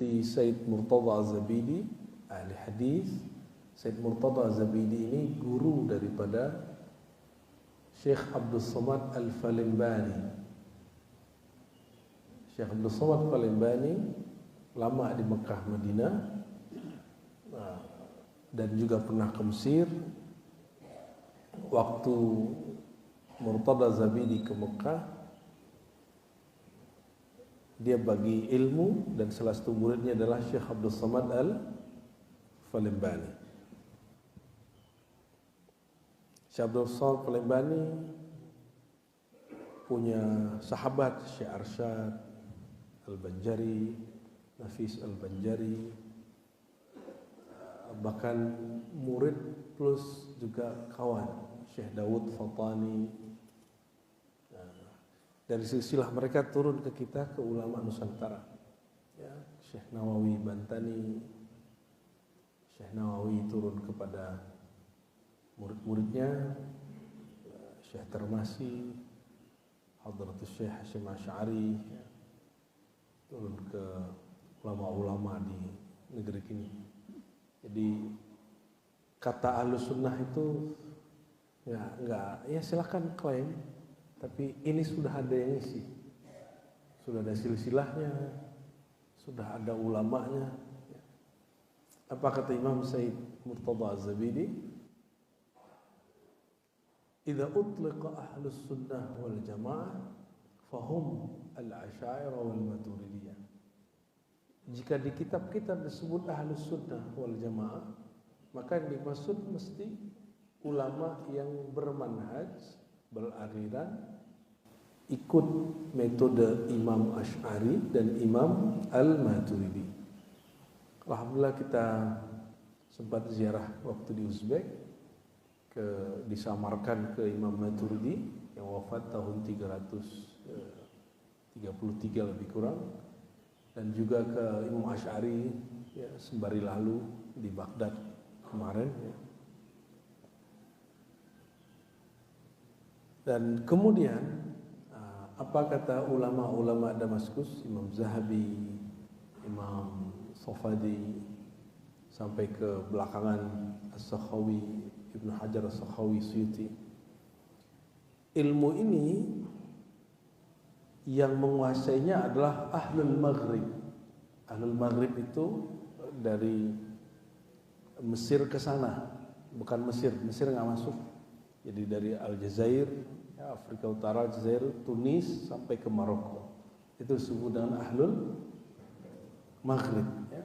seperti Said Murtada Zabidi, ahli hadis. Said Murtada Zabidi ini guru daripada Syekh Abdul Samad Al-Falimbani. Syekh Abdul Samad Al-Falimbani lama di Mekah Madinah dan juga pernah ke Mesir. Waktu Murtada Zabidi ke Mekah, dia bagi ilmu dan salah satu muridnya adalah Syekh Abdul Samad Al-Falimbani. Syekh Abdul Samad Al-Falimbani punya sahabat Syekh Arsyad Al-Banjari, Nafis Al-Banjari, bahkan murid plus juga kawan Syekh Dawud Fatani. Dari silsilah mereka turun ke kita, ke ulama Nusantara, ya, Syekh Nawawi Bantani. Syekh Nawawi turun kepada murid-muridnya, Syekh Termasi, Hadratus Syekh Hasyim Asy'ari, ya, turun ke ulama-ulama di negeri ini. Jadi kata Ahlus Sunnah itu enggak ya silakan klaim, tapi ini sudah ada yang isi, sudah ada silsilahnya, sudah ada ulamanya. Apa kata Imam Said Murtada Az-Zabidi? Idza utliqa ahlus sunnah wal jamaah fahum al-asy'ariyah wal maturidiyah. Jika di kitab-kitab disebut ahlus sunnah wal jamaah, maka yang dimaksud mesti ulama yang bermanhaj, beraliran, ikut metode Imam Asy'ari dan Imam Al-Maturidi. Alhamdulillah kita sempat ziarah waktu di Uzbek, disamarkan ke Imam Maturidi yang wafat tahun 333 lebih kurang, dan juga ke Imam Asy'ari ya, sembari lalu di Baghdad kemarin, ya. Dan kemudian apa kata ulama-ulama Damaskus, Imam Zahabi, Imam Safadi, sampai ke belakangan As-Sakhawi, Ibnu Hajar As-Sakhawi, Suyuti. Ilmu ini yang menguasainya adalah Ahlul Maghrib. Ahlul Maghrib itu dari Mesir ke sana, bukan Mesir nggak masuk. Jadi dari Aljazair, ya, Afrika Utara, Aljazair, Tunis sampai ke Maroko, itu disebut dengan Ahlul Maghrib. Ya.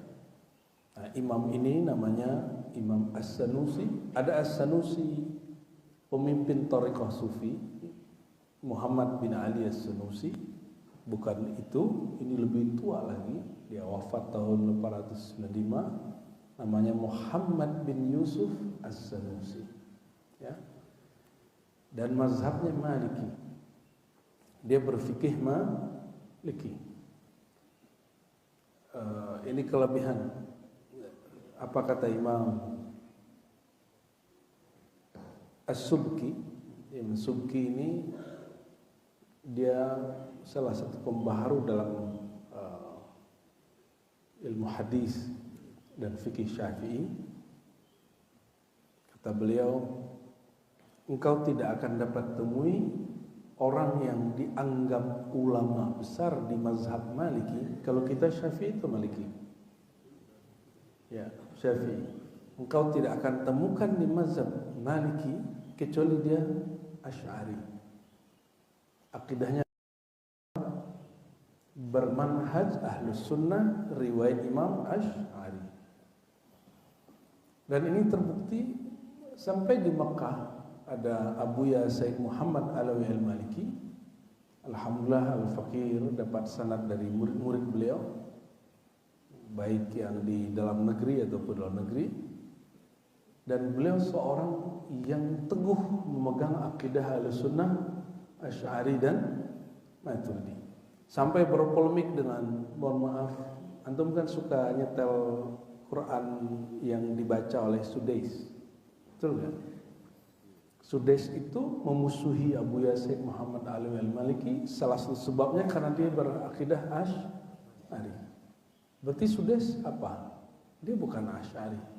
Nah, imam ini namanya Imam As-Sanusi. Ada As-Sanusi, pemimpin Thariqah Sufi, Muhammad bin Ali As-Sanusi. Bukan itu, ini lebih tua lagi. Dia wafat tahun 895. Namanya Muhammad bin Yusuf As-Sanusi. Ya. Dan mazhabnya Maliki. Dia berfikih Maliki. Ini kelebihan. Apa kata Imam As-Subki? Imam Subki ini dia salah satu pembaharu dalam ilmu hadis dan fikih Syafi'i. Kata beliau, engkau tidak akan dapat temui orang yang dianggap ulama besar di mazhab Maliki. Kalau kita Syafi'i itu Maliki, ya, Syafi'i. Engkau tidak akan temukan di mazhab Maliki kecuali dia Asy'ari. Akidahnya bermanhaj Ahlus Sunnah, riwayat Imam Asy'ari. Dan ini terbukti sampai di Mekah. Ada Abuya Said Muhammad Alawi Al-Maliki. Alhamdulillah Al-Fakir dapat sanad dari murid-murid beliau, baik yang di dalam negeri ataupun luar negeri. Dan beliau seorang yang teguh memegang akidah Ahlussunnah, Asy'ari dan Maturidi. Sampai berpolemik dengan, mohon maaf, antum kan suka nyetel Quran yang dibaca oleh Sudais, betul kan? Sudais itu memusuhi Abuya Said Muhammad Alawi Al-Maliki. Salah satu sebabnya karena dia berakidah Asy'ari. Berarti Sudes apa? Dia bukan Asy'ari.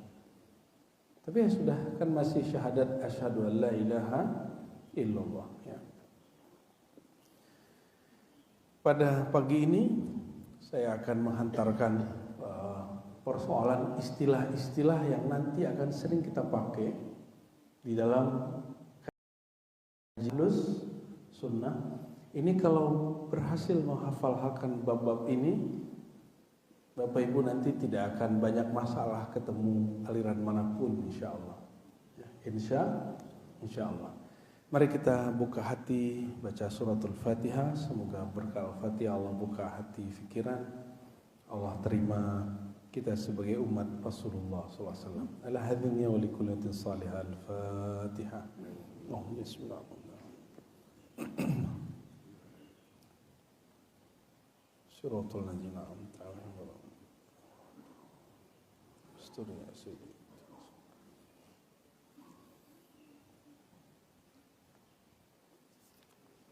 Tapi ya sudah, kan masih syahadat asyhadu an la ilaha illallah ya. Pada pagi ini saya akan menghantarkan persoalan istilah-istilah yang nanti akan sering kita pakai di dalam Majlis Sunnah. Ini kalau berhasil menghafalkan bab-bab ini, Bapak Ibu nanti tidak akan banyak masalah ketemu aliran manapun, insya Allah. Insya Allah. Mari kita buka hati, baca suratul Fatihah. Semoga berkah Al-Fatihah Allah buka hati, fikiran. Allah terima kita sebagai umat Rasulullah SAW. Ala hadhihi wa likulliyatin salihah. Al-Fatihah. Bismillahirrahmanirrahim. Suratul Najina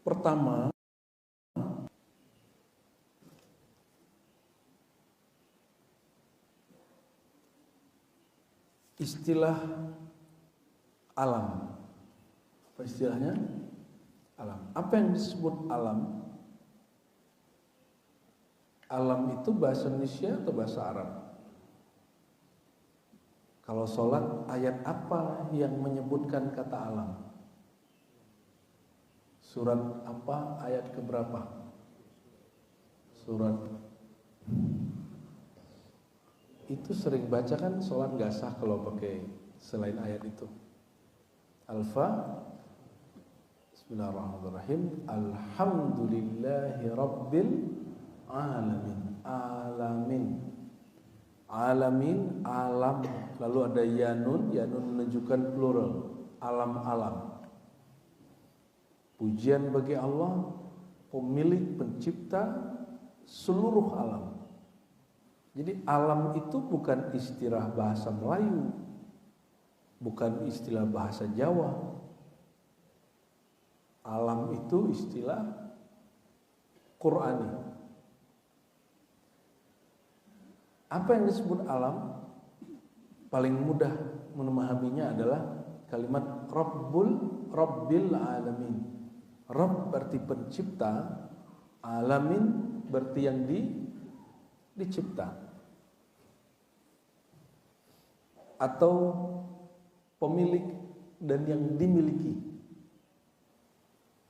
pertama, istilah alam. Apa istilahnya? Alam. Apa yang disebut alam? Alam itu bahasa Indonesia atau bahasa Arab? Kalau sholat, ayat apa yang menyebutkan kata alam? Surat apa, ayat keberapa? Surat. Itu sering baca kan, sholat gak sah kalau pakai selain ayat itu. Alfa. Bismillahirrahmanirrahim. Alhamdulillahi Rabbil Alamin. Alamin, alam. Lalu ada yanun menunjukkan plural. Alam-alam. Pujian bagi Allah, pemilik, pencipta seluruh alam. Jadi alam itu bukan istilah bahasa Melayu, bukan istilah bahasa Jawa. Alam itu istilah Qur'ani. Apa yang disebut alam? Paling mudah memahaminya adalah kalimat Rabbil Alamin. Rabb berarti pencipta, alamin berarti yang dicipta. Atau pemilik dan yang dimiliki.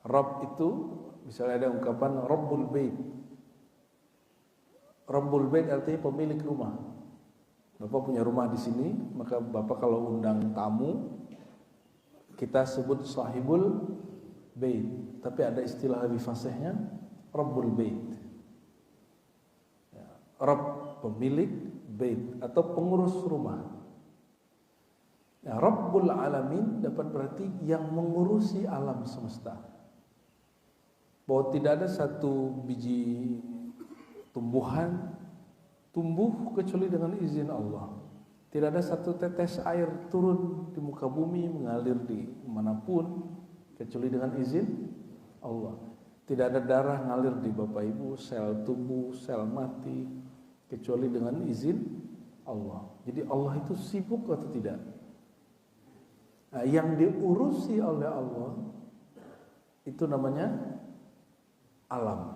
Rabb itu misalnya ada ungkapan Rabbul Bait. Rabbul Bait artinya pemilik rumah. Bapak punya rumah di sini, maka Bapak kalau undang tamu, kita sebut sahibul bait. Tapi ada istilah lebih fasihnya, Rabbul Bait. Ya, Rabb pemilik, bait atau pengurus rumah. Ya, Rabbul Alamin dapat berarti yang mengurusi alam semesta. Bahwa tidak ada satu biji tumbuhan tumbuh kecuali dengan izin Allah. Tidak ada satu tetes air turun di muka bumi mengalir di manapun kecuali dengan izin Allah. Tidak ada darah ngalir di Bapak Ibu, sel tubuh, sel mati kecuali dengan izin Allah. Jadi Allah itu sibuk atau tidak? Nah, yang diurusi oleh Allah itu namanya alam.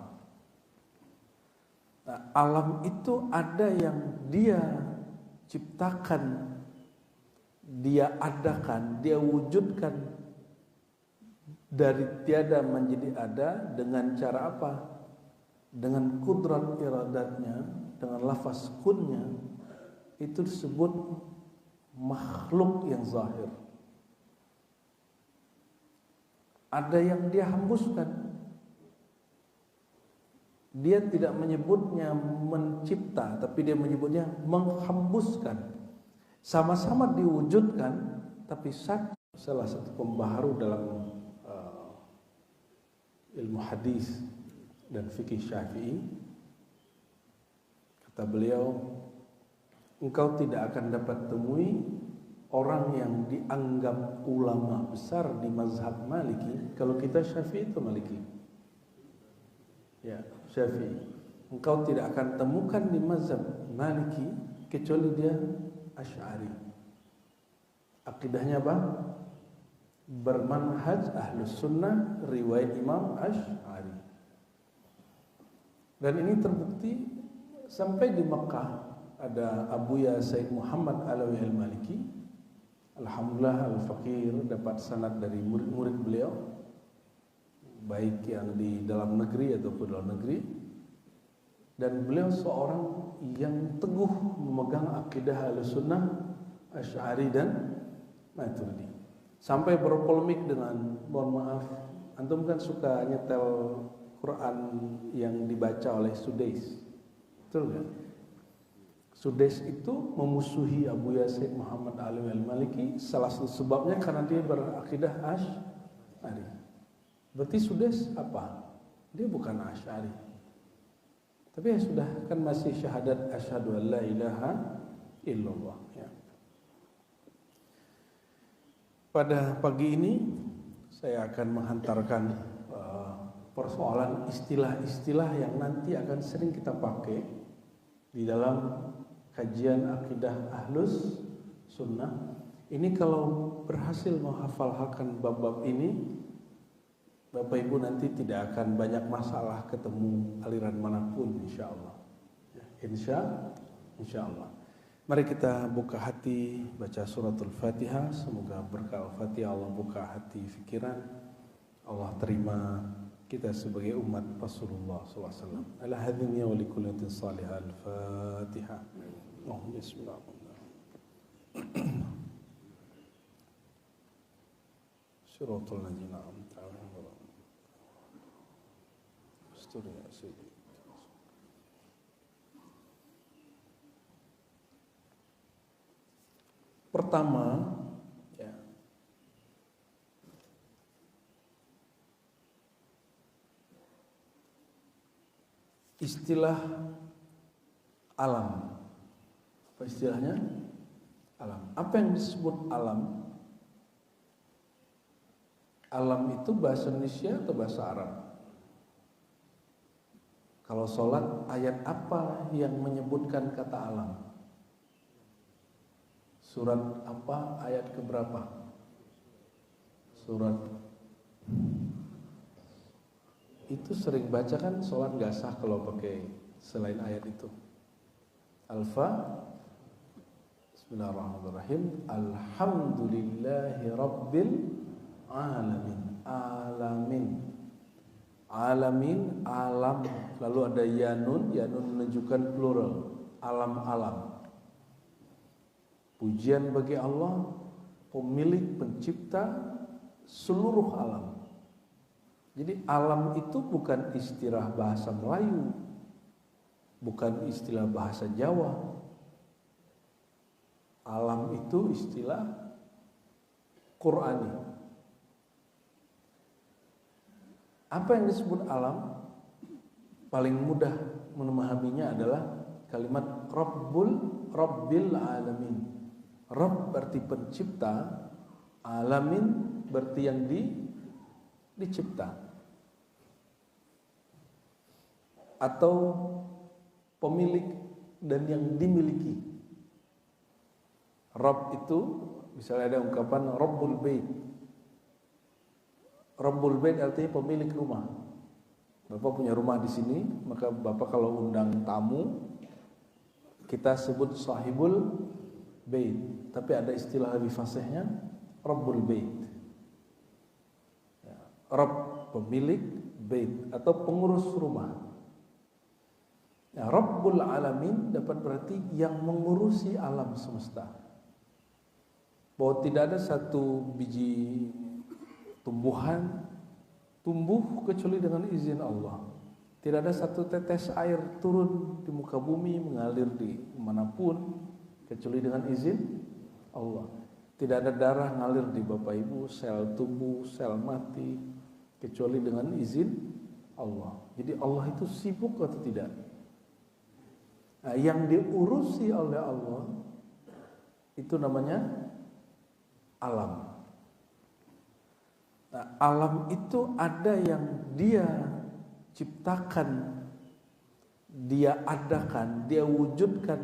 Nah, alam itu ada yang dia ciptakan, dia adakan, dia wujudkan dari tiada menjadi ada dengan cara apa? Dengan kudrat iradatnya, dengan lafaz kunnya, itu disebut makhluk yang zahir. Ada yang dia hembuskan. Dia tidak menyebutnya mencipta, tapi dia menyebutnya menghembuskan. Sama-sama diwujudkan, tapi salah satu pembaharu dalam ilmu hadis dan fikih Syafi'i, kata beliau, engkau tidak akan dapat temui orang yang dianggap ulama besar di mazhab Maliki. Kalau kita Syafi'i itu Maliki. Ya, Syafi'i. engkau tidak akan temukan di mazhab Maliki kecuali dia Asy'ari. Akidahnya apa? Bermanhaj Ahlus Sunnah, riwayat Imam Asy'ari. Dan ini terbukti sampai di Mekah ada Abuya Said Muhammad Alawi Al-Maliki. Alhamdulillah Al-Fakir dapat sanad dari murid-murid beliau, baik yang di dalam negeri ataupun luar negeri. Dan beliau seorang yang teguh memegang akidah Ahlussunnah, Asy'ari dan Maturidi. Sampai berpolemik dengan, mohon maaf, antum kan suka nyetel Quran yang dibaca oleh Sudais, betul kan? Sudais itu memusuhi Abu Yazid Muhammad Alawi Al-Maliki, salah satu sebabnya karena dia berakidah Asy'ari. Berarti Sudais apa? Dia bukan Asy'ari. Tapi ya sudah, kan masih syahadat asyhadu an la ilaha illallah ya. Pada pagi ini saya akan menghantarkan persoalan istilah-istilah yang nanti akan sering kita pakai di dalam kajian akidah Ahlus Sunnah. Ini kalau berhasil menghafalkan bab-bab ini, Bapak Ibu nanti tidak akan banyak masalah ketemu aliran manapun, insya Allah. Insya Allah. Mari kita buka hati, baca suratul Fatihah. Semoga berkah Al-Fatihah Allah buka hati fikiran. Allah terima kita sebagai umat Rasulullah SAW. Ala hadhihi wa likulli salihah. Al-Fatihah. Bismillahirrahmanirrahim. Suratul ladzina an'amta 'alaihim. Ya Sayyidi. Pertama, ya, istilah alam. Apa istilahnya? Alam. Apa yang disebut alam? Alam itu bahasa Indonesia atau bahasa Arab? Kalau sholat, ayat apa yang menyebutkan kata alam? Surat apa, ayat keberapa? Surat. Itu sering baca kan, sholat gak sah kalau pakai selain ayat itu. Al-Fa. Bismillahirrahmanirrahim. Alhamdulillahi Rabbil Alamin. Alamin. Alamin, alam, lalu ada yanun menunjukkan plural, alam-alam. Pujian bagi Allah, pemilik pencipta seluruh alam. Jadi alam itu bukan istilah bahasa Melayu, bukan istilah bahasa Jawa. Alam itu istilah Qur'ani. Apa yang disebut alam? Paling mudah memahaminya adalah kalimat Rabbil Alamin. Rabb berarti pencipta, alamin berarti yang dicipta. Atau pemilik dan yang dimiliki. Rabb itu misalnya ada ungkapan Rabbul Bait. Rabbul Bait artinya pemilik rumah. Bapak punya rumah di sini, maka Bapak kalau undang tamu, kita sebut sahibul bait. Tapi ada istilah lebih fasihnya, Rabbul Bait. Ya, Rabb pemilik, bait atau pengurus rumah. Ya, Rabbul Alamin dapat berarti yang mengurusi alam semesta. Bahwa tidak ada satu biji tumbuhan tumbuh kecuali dengan izin Allah. Tidak ada satu tetes air turun di muka bumi mengalir di manapun kecuali dengan izin Allah. Tidak ada darah ngalir di Bapak Ibu, sel tumbuh, sel mati kecuali dengan izin Allah. Jadi Allah itu sibuk atau tidak? Nah, yang diurusi oleh Allah itu namanya alam. Nah, alam itu ada yang dia ciptakan Dia adakan, dia wujudkan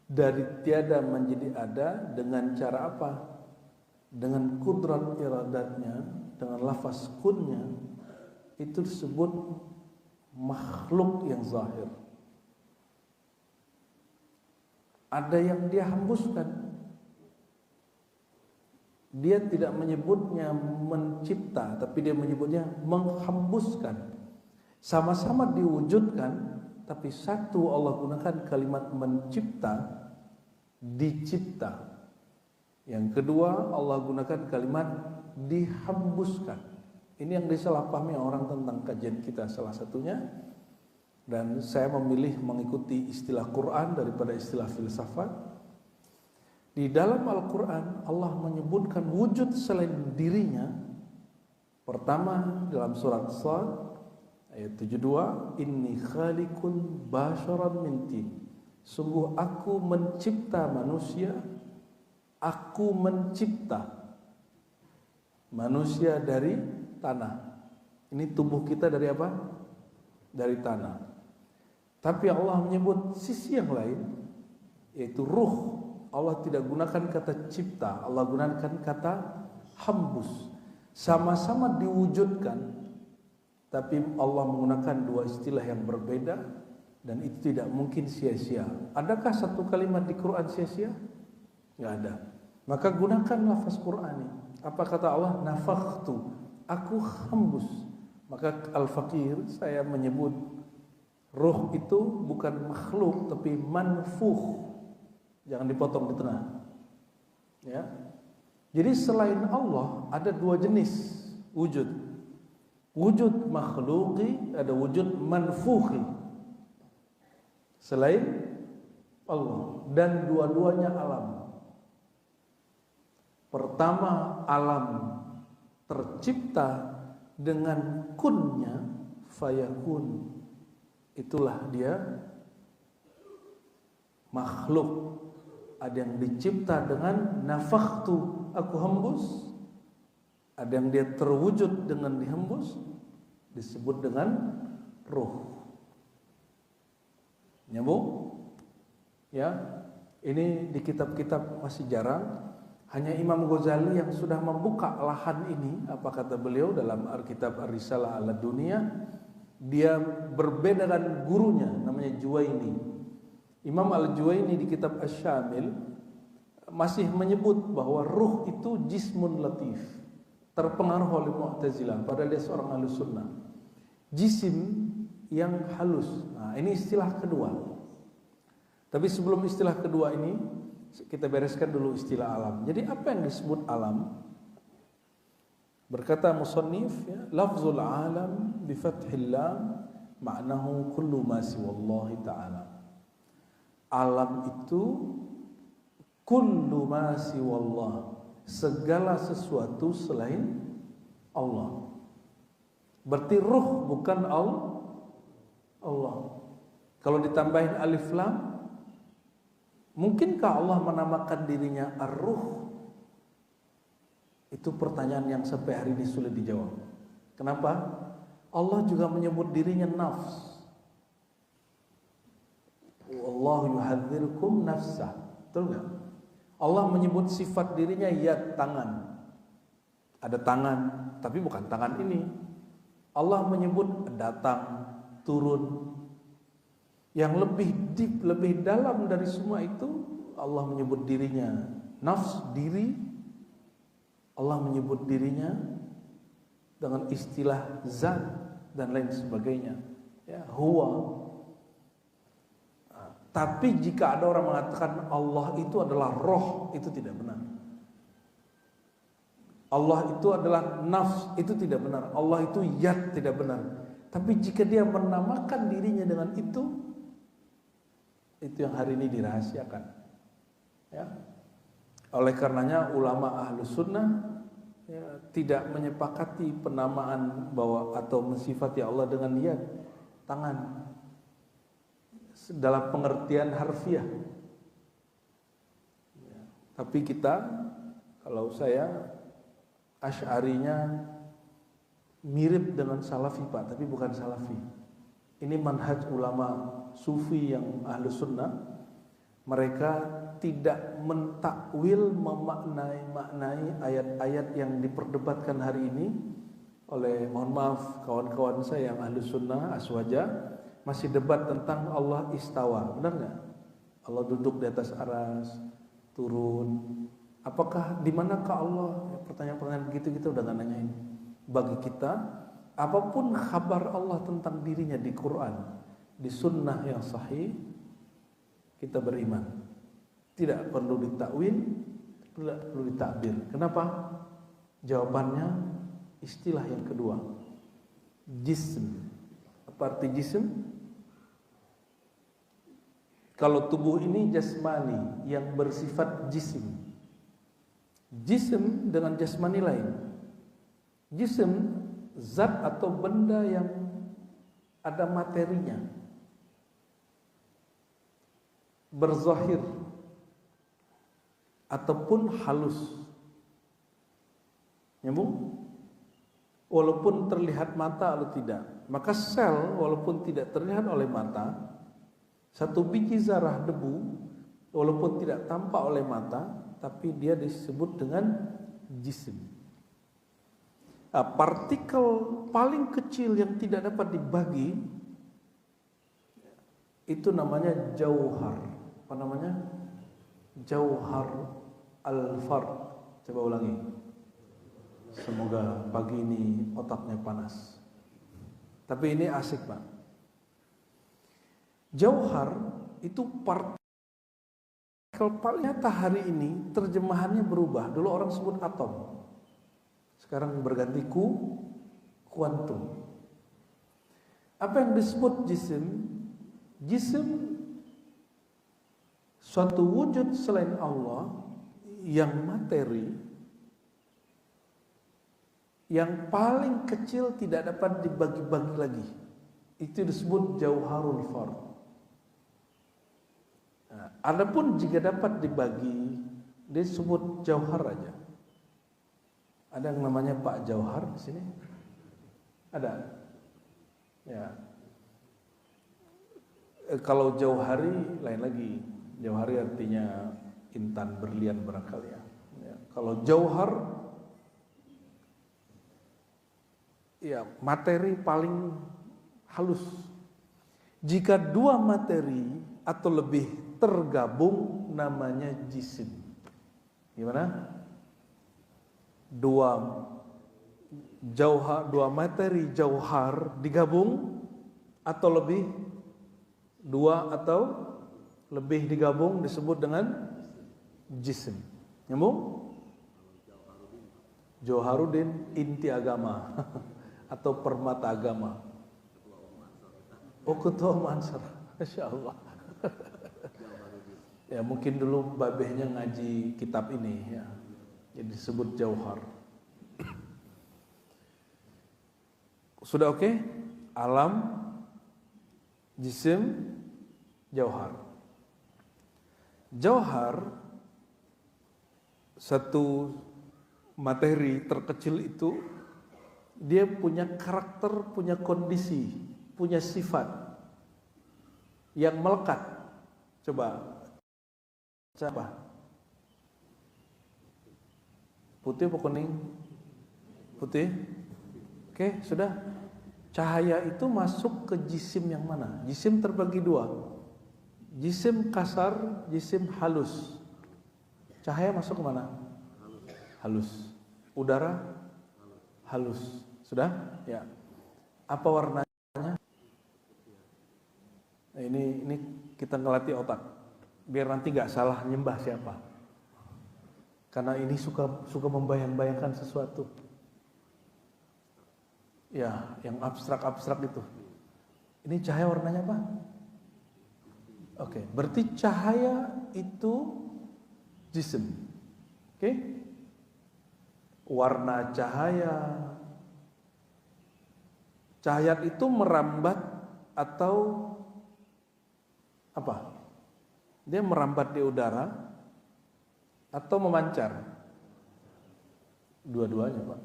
dari tiada menjadi ada dengan cara apa? Dengan kudrat iradatnya, dengan lafaz kunnya, itu disebut makhluk yang zahir. Ada yang dia hembuskan. Dia tidak menyebutnya mencipta, tapi dia menyebutnya menghembuskan. Sama-sama diwujudkan, tapi satu Allah gunakan kalimat mencipta, dicipta. Yang kedua Allah gunakan kalimat dihembuskan. Ini yang disalahpahami orang tentang kajian kita salah satunya. Dan saya memilih mengikuti istilah Quran daripada istilah filsafat. Di dalam Al-Quran Allah menyebutkan wujud selain dirinya. Pertama dalam surat Shad ayat 72, inni khaliqun basharan min tin. Sungguh aku mencipta manusia, aku mencipta manusia dari tanah. Ini tubuh kita dari apa? Dari tanah. Tapi Allah menyebut sisi yang lain, yaitu ruh. Allah tidak gunakan kata cipta, Allah gunakan kata hembus. Sama-sama diwujudkan, tapi Allah menggunakan dua istilah yang berbeda, dan itu tidak mungkin sia-sia. Adakah satu kalimat di Quran sia-sia? Enggak ada. Maka gunakan lafaz Qurani. Apa kata Allah? Nafakhtu, aku hembus. Maka Al-Faqir saya menyebut ruh itu bukan makhluk tapi manfukh. Jangan dipotong di tengah. Ya. Jadi selain Allah ada dua jenis wujud. Wujud makhluki, ada wujud manfukhi. Selain Allah, dan dua-duanya alam. Pertama alam tercipta dengan kunnya, fayakun. Itulah dia makhluk. Ada yang dicipta dengan nafakhtu, aku hembus. Ada yang dia terwujud dengan dihembus, disebut dengan ruh. Nyambung? Ya, ini di kitab-kitab masih jarang. Hanya Imam Ghazali yang sudah membuka lahan ini. Apa kata beliau dalam Kitab Ar-Risalah ala Dunia? Dia berbeda dengan gurunya, namanya Juwaini. Imam Al-Juwaini di kitab Asy-Syamil masih menyebut bahwa ruh itu jismun latif, terpengaruh oleh Mu'tazilah, padahal dia seorang Ahlus Sunnah. Jisim yang halus. Nah, ini istilah kedua. Tapi sebelum istilah kedua ini, kita bereskan dulu istilah alam. Jadi apa yang disebut alam? Berkata musannif, ya, lafzul alam bi fathil lam ma'nahu kullu ma siwallahi ta'ala. Alam itu kullu ma siwallah, segala sesuatu selain Allah. Berarti ruh bukan Allah. Kalau ditambahin alif lam, mungkinkah Allah menamakan dirinya ar-ruh? Itu pertanyaan yang sampai hari ini sulit dijawab. Kenapa? Allah juga menyebut dirinya nafs. Wallahu yuhadzirukum nafsah. Betul enggak? Allah menyebut sifat dirinya yad, tangan. Ada tangan, tapi bukan tangan ini. Allah menyebut datang, turun. Yang lebih deep, lebih dalam dari semua itu, Allah menyebut dirinya nafs, diri. Allah menyebut dirinya dengan istilah zat dan lain sebagainya. Ya, huwa. Tapi jika ada orang mengatakan Allah itu adalah roh, itu tidak benar. Allah itu adalah nafs, itu tidak benar. Allah itu yad, tidak benar. Tapi jika dia menamakan dirinya dengan itu yang hari ini dirahasiakan. Ya. Oleh karenanya ulama Ahlus Sunnah ya, tidak menyepakati penamaan bahwa atau mensifati Allah dengan yad, tangan, dalam pengertian harfiah. Ya. Tapi kita, kalau saya Asy'arinya mirip dengan Salafi Pak, tapi bukan Salafi. Ini manhaj ulama sufi yang ahlu sunnah. Mereka tidak mentakwil, memaknai ayat-ayat yang diperdebatkan hari ini oleh, mohon maaf, kawan-kawan saya yang ahlu sunnah aswaja masih debat tentang Allah istawa. Benar nggak? Allah duduk di atas aras, turun. Apakah di manakah Allah? Pertanyaan-pertanyaan begitu kita udah nggak nanyain. Bagi kita, apapun kabar Allah tentang dirinya di Quran, di sunnah yang sahih, kita beriman. Tidak perlu ditakwil, tidak perlu ditakbir. Kenapa? Jawabannya istilah yang kedua, jism. Apa arti jism? Kalau tubuh ini jasmani yang bersifat jisim. Jism dengan jasmani lain. Jism zat atau benda yang ada materinya, berzahir ataupun halus. Nyambung? Walaupun terlihat mata atau tidak. Maka sel walaupun tidak terlihat oleh mata, satu biji zarah debu walaupun tidak tampak oleh mata, tapi dia disebut dengan jisim. Partikel paling kecil yang tidak dapat dibagi itu namanya jauhar. Apa namanya? Jauhar al-fard. Coba ulangi. Semoga pagi ini otaknya panas. Tapi ini asik, Pak. Jauhar itu partikel paling nyata hari ini, terjemahannya berubah. Dulu orang sebut atom. Sekarang berganti kuantum. Apa yang disebut jisim? Jisim suatu wujud selain Allah yang materi, yang paling kecil tidak dapat dibagi-bagi lagi. Itu disebut jauharul fard. Nah, adapun jika dapat dibagi, disebut jauhar aja. Ada yang namanya Pak Jauhar di sini? Ada? Ya. Kalau jauhari lain lagi. Jauhari artinya intan berlian barangkali ya. Kalau jauhar, ya materi paling halus. Jika dua materi atau lebih tergabung namanya jisim. Gimana? Dua materi jauhar digabung atau lebih, dua atau lebih digabung disebut dengan jisim. Nyambung? Jauharuddin inti agama atau permata agama. Oh, ketua Mansur. Masya Allah. Ya mungkin dulu babehnya ngaji kitab ini ya. Jadi disebut jauhar. Sudah oke? Alam, jisim, jauhar. Jauhar satu materi terkecil itu dia punya karakter, punya kondisi, punya sifat yang melekat. Coba putih apa kuning? Putih. Oke, sudah. Cahaya itu masuk ke jisim yang mana? Jisim terbagi dua. Jisim kasar, jisim halus. Cahaya masuk ke mana? Halus. Udara? Halus. Sudah? Ya. Apa warnanya? Nah, ini kita ngelatih otak. Biar nanti gak salah nyembah siapa. Karena ini suka membayang-bayangkan sesuatu. Ya, yang abstrak-abstrak itu. Ini cahaya warnanya apa? Oke, berarti cahaya itu jisim. Oke? Warna cahaya itu merambat atau apa? Dia merambat di udara atau memancar? Dua-duanya, Pak.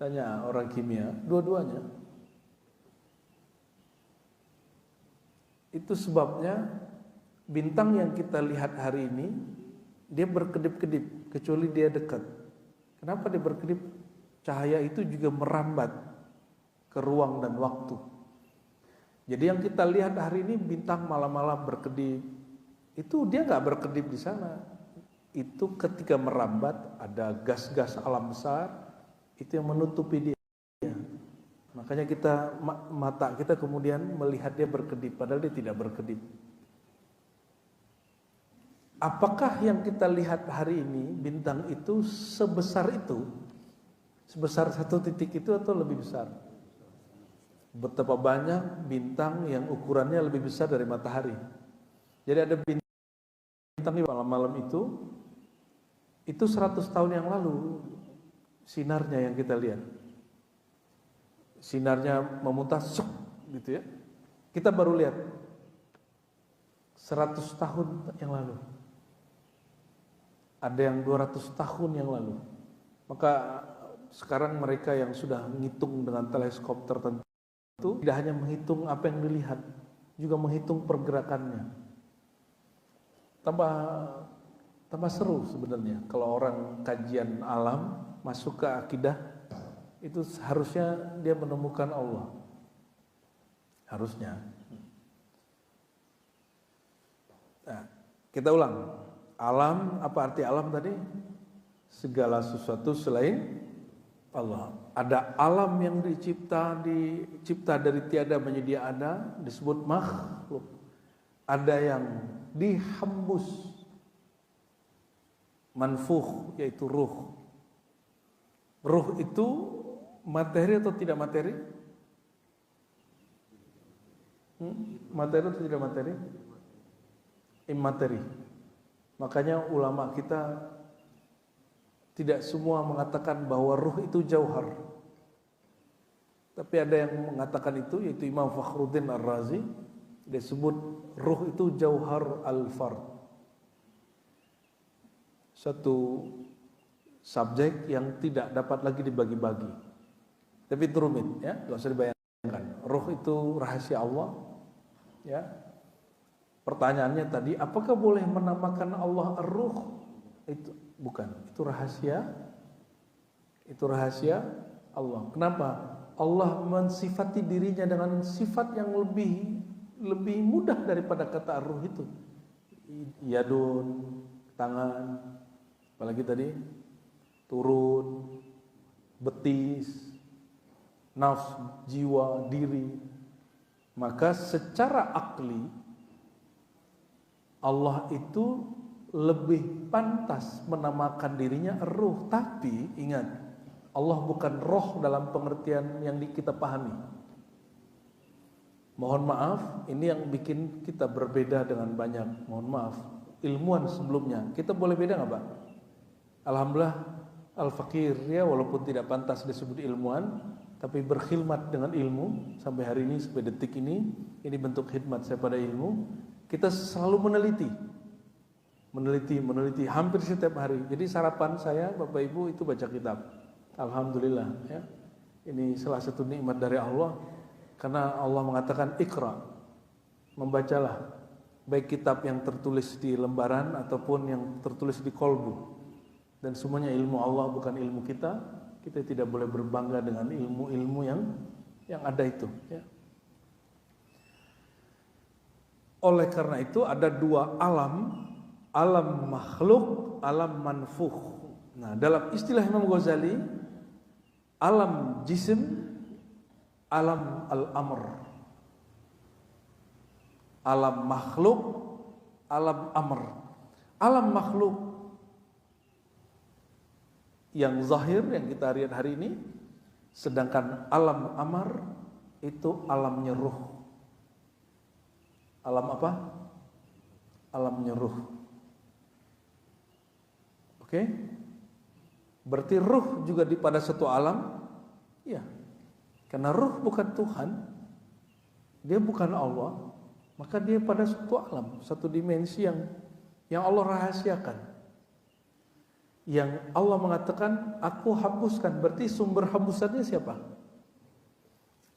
Tanya orang kimia, dua-duanya. Itu sebabnya bintang yang kita lihat hari ini dia berkedip-kedip kecuali dia dekat. Kenapa dia berkedip? Cahaya itu juga merambat ke ruang dan waktu. Jadi yang kita lihat hari ini bintang malam-malam berkedip, itu dia nggak berkedip di sana. Itu ketika merambat ada gas-gas alam besar itu yang menutupi dia. Makanya mata kita kemudian melihat dia berkedip, padahal dia tidak berkedip. Apakah yang kita lihat hari ini bintang itu sebesar itu? Sebesar satu titik itu atau lebih besar? Betapa banyak bintang yang ukurannya lebih besar dari matahari. Jadi ada bintang di malam-malam itu 100 tahun yang lalu sinarnya yang kita lihat. Sinarnya memuntah gitu ya. Kita baru lihat 100 tahun yang lalu. Ada yang 200 tahun yang lalu. Maka sekarang mereka yang sudah menghitung dengan teleskop tertentu tidak hanya menghitung apa yang dilihat, juga menghitung pergerakannya. Tambah seru sebenarnya kalau orang kajian alam masuk ke akidah, itu harusnya dia menemukan Allah. Harusnya. Nah, kita ulang. Alam, apa arti alam tadi? Segala sesuatu selain Allah. Ada alam yang dicipta dari tiada menjadi ada, disebut makhluk. Ada yang dihembus, manfuh, yaitu ruh. Ruh itu materi atau tidak materi? Materi atau tidak materi? Immateri. Makanya ulama kita tidak semua mengatakan bahwa ruh itu jauhar. Tapi ada yang mengatakan itu, yaitu Imam Fakhruddin Ar-Razi. Dia sebut ruh itu jauhar al-fard. Satu subjek yang tidak dapat lagi dibagi-bagi. Tapi itu rumit ya, enggak usah dibayangkan. Ruh itu rahasia Allah ya. Pertanyaannya tadi, apakah boleh menamakan Allah Ar-Ruh? Itu bukan, itu rahasia. Itu rahasia Allah. Kenapa? Allah mensifati dirinya dengan sifat yang lebih mudah daripada kata Ar-Ruh itu. Yadun, tangan, apalagi tadi turun, betis, nafs, jiwa, diri. Maka secara akli Allah itu lebih pantas menamakan dirinya ruh. Tapi ingat, Allah bukan roh dalam pengertian yang kita pahami. Mohon maaf, ini yang bikin kita berbeda dengan banyak. Mohon maaf, ilmuwan sebelumnya. Kita boleh beda gak Pak? Alhamdulillah, al-fakir ya, walaupun tidak pantas disebut ilmuwan, tapi berkhidmat dengan ilmu sampai hari ini, sampai detik ini bentuk khidmat saya pada ilmu. Kita selalu meneliti hampir setiap hari. Jadi sarapan saya Bapak Ibu itu baca kitab. Alhamdulillah ya. Ini salah satu nikmat dari Allah, karena Allah mengatakan Iqra, membacalah, baik kitab yang tertulis di lembaran ataupun yang tertulis di kolbu. Dan semuanya ilmu Allah, bukan ilmu kita. Kita tidak boleh berbangga dengan ilmu-ilmu yang ada itu ya. Oleh karena itu ada dua alam, alam makhluk, alam manfuh. Nah, dalam istilah Imam Ghazali, alam jisim, alam al-amr. Alam makhluk, alam amr. Alam makhluk yang zahir yang kita lihat hari ini, sedangkan alam amr itu alamnya ruh. Alam apa? Alamnya ruh. Oke? Berarti ruh juga pada satu alam? Iya. Karena ruh bukan Tuhan, dia bukan Allah, maka dia pada satu alam, satu dimensi yang Allah rahasiakan. Yang Allah mengatakan, aku hapuskan, berarti sumber hapusannya siapa?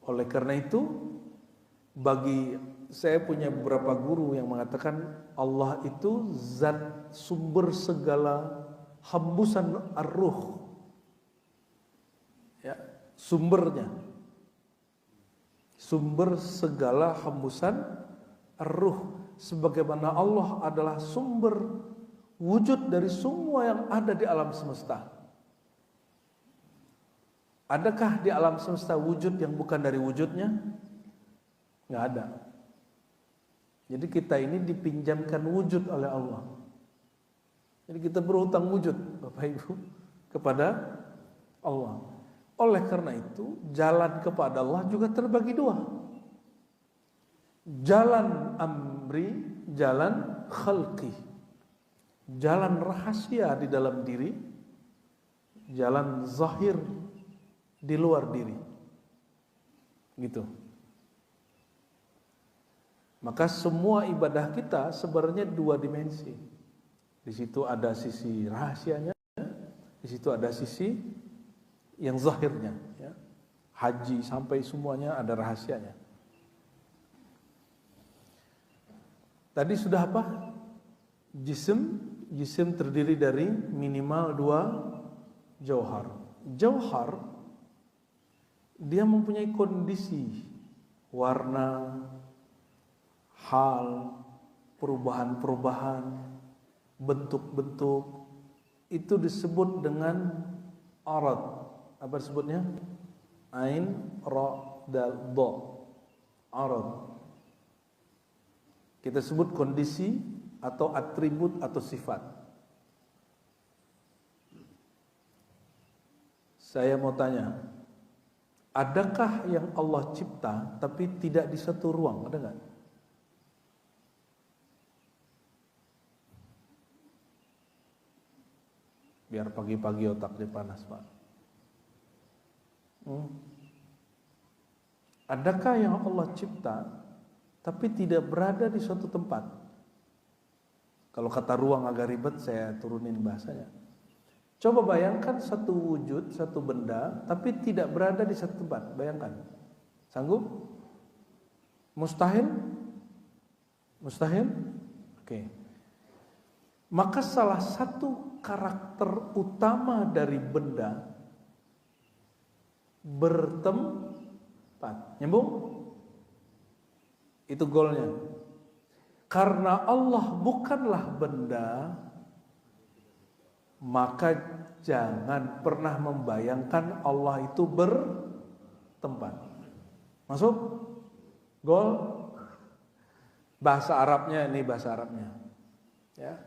Oleh karena itu, bagi saya punya beberapa guru yang mengatakan Allah itu zat sumber segala hembusan ar-ruh. Ya, sumbernya. Sumber segala hembusan ar-ruh. Sebagaimana Allah adalah sumber wujud dari semua yang ada di alam semesta. Adakah di alam semesta wujud yang bukan dari wujudnya? Nggak ada. Jadi kita ini dipinjamkan wujud oleh Allah. Jadi kita berhutang wujud, Bapak Ibu, kepada Allah. Oleh karena itu, jalan kepada Allah juga terbagi dua. Jalan amri, jalan khalqi. Jalan rahasia di dalam diri, jalan zahir di luar diri. Gitu. Maka semua ibadah kita sebenarnya dua dimensi. Di situ ada sisi rahasianya, di situ ada sisi yang zahirnya, ya. Haji sampai semuanya ada rahasianya. Tadi sudah apa? Jisim terdiri dari minimal 2 jauhar. Jauhar dia mempunyai kondisi, warna, hal, perubahan-perubahan, bentuk-bentuk. Itu disebut dengan arad. Apa disebutnya? Ain, ra, dal, dha. Arad. Kita sebut kondisi atau atribut atau sifat. Saya mau tanya, adakah yang Allah cipta tapi tidak di satu ruang? Ada nggak? Biar pagi-pagi otaknya panas, Pak. Adakah yang Allah cipta tapi tidak berada di suatu tempat? Kalau kata ruang agak ribet, saya turunin bahasanya. Coba bayangkan satu wujud, satu benda, tapi tidak berada di satu tempat. Bayangkan. Sanggup? Mustahil? Mustahil? Oke. Maka salah satu karakter utama dari benda bertempat. Nyambung? Itu goalnya. Karena Allah bukanlah benda, maka jangan pernah membayangkan Allah itu bertempat. Masuk? Gol? Bahasa Arabnya, ini bahasa Arabnya. Ya.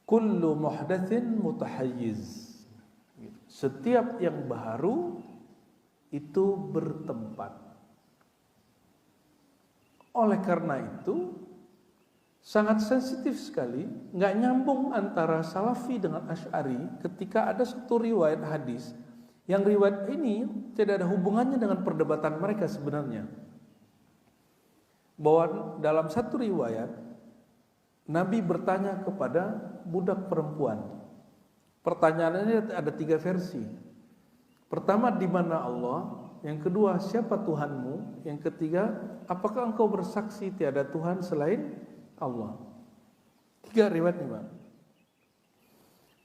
Kullu muhdatsin mutahayyiz. Setiap yang baru itu bertempat. Oleh karena itu sangat sensitif sekali, nggak nyambung antara Salafi dengan Asy'ari ketika ada satu riwayat hadis yang riwayat ini tidak ada hubungannya dengan perdebatan mereka sebenarnya. Bahwa dalam satu riwayat Nabi bertanya kepada budak perempuan. Pertanyaannya ada 3 versi. Pertama, di mana Allah? Yang kedua, siapa Tuhanmu? Yang ketiga, apakah engkau bersaksi tiada Tuhan selain Allah? 3 riwayat nih, Pak.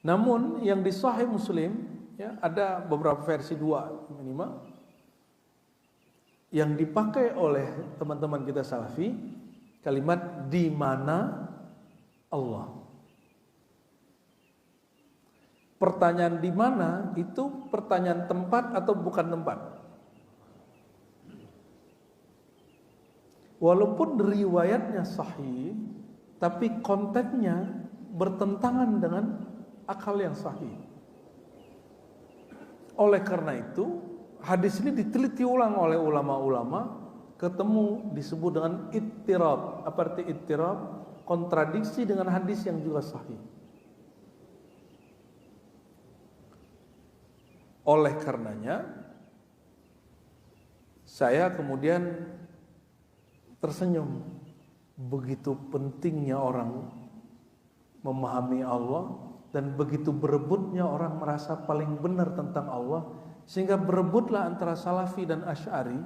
Namun yang di Sahih Muslim, ya, ada beberapa versi 2 minimal yang dipakai oleh teman-teman kita Salafi, kalimat di mana Allah. Pertanyaan di mana itu pertanyaan tempat atau bukan tempat? Walaupun riwayatnya sahih, tapi konteksnya bertentangan dengan akal yang sahih. Oleh karena itu, hadis ini diteliti ulang oleh ulama-ulama, ketemu disebut dengan ittirab. Apa arti ittirab? Kontradiksi dengan hadis yang juga sahih. Oleh karenanya, saya kemudian tersenyum. Begitu pentingnya orang memahami Allah dan begitu berebutnya orang merasa paling benar tentang Allah, sehingga berebutlah antara Salafi dan Asy'ari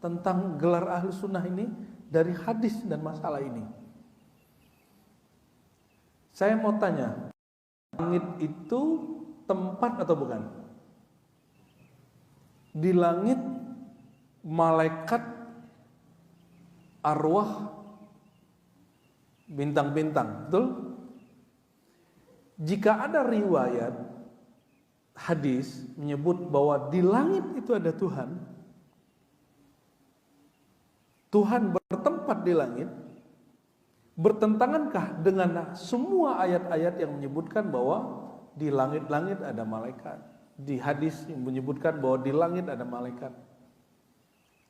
tentang gelar ahlu sunnah ini dari hadis dan masalah ini. Saya mau tanya, langit itu tempat atau bukan? Di langit malaikat, arwah, bintang-bintang, betul? Jika ada riwayat hadis menyebut bahwa di langit itu ada Tuhan, Tuhan bertempat di langit, bertentangankah dengan semua ayat-ayat yang menyebutkan bahwa di langit-langit ada malaikat? Di hadis yang menyebutkan bahwa di langit ada malaikat,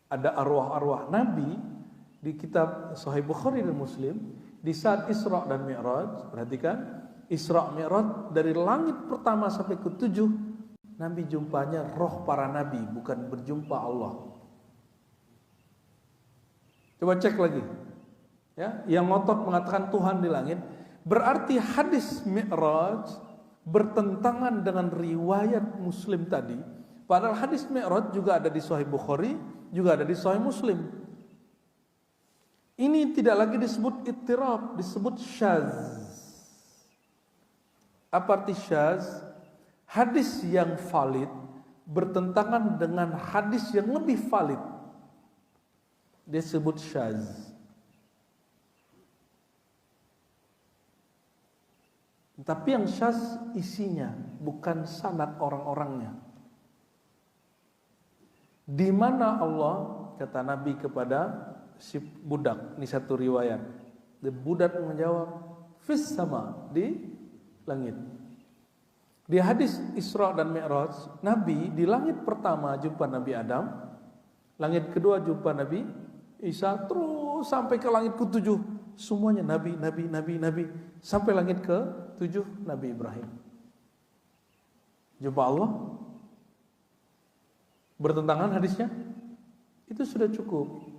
ada arwah-arwah Nabi. Di kitab Sahih Bukhari dan Muslim, di saat Isra dan Mi'raj, perhatikan, Isra Mi'raj dari langit pertama sampai ke-7, Nabi jumpanya roh para nabi, bukan berjumpa Allah. Coba cek lagi. Ya, yang ngotot mengatakan Tuhan di langit, berarti hadis Mi'raj bertentangan dengan riwayat Muslim tadi. Padahal hadis Mi'raj juga ada di Sahih Bukhari, juga ada di Sahih Muslim. Ini tidak lagi disebut ittirab, disebut syaz. Apa arti syaz? Hadis yang valid bertentangan dengan hadis yang lebih valid, disebut syaz. Tapi yang syaz isinya, bukan sanad orang-orangnya. Di mana Allah, kata Nabi kepada si budak, ini satu riwayat, budak menjawab, fis sama, di langit. Di hadis Isra dan Mi'raj, Nabi di langit pertama jumpa Nabi Adam, langit kedua jumpa Nabi Isa, terus sampai ke langit ke-7, semuanya Nabi, sampai langit ke-7 Nabi Ibrahim. Jumpa Allah, bertentangan hadisnya, itu sudah cukup.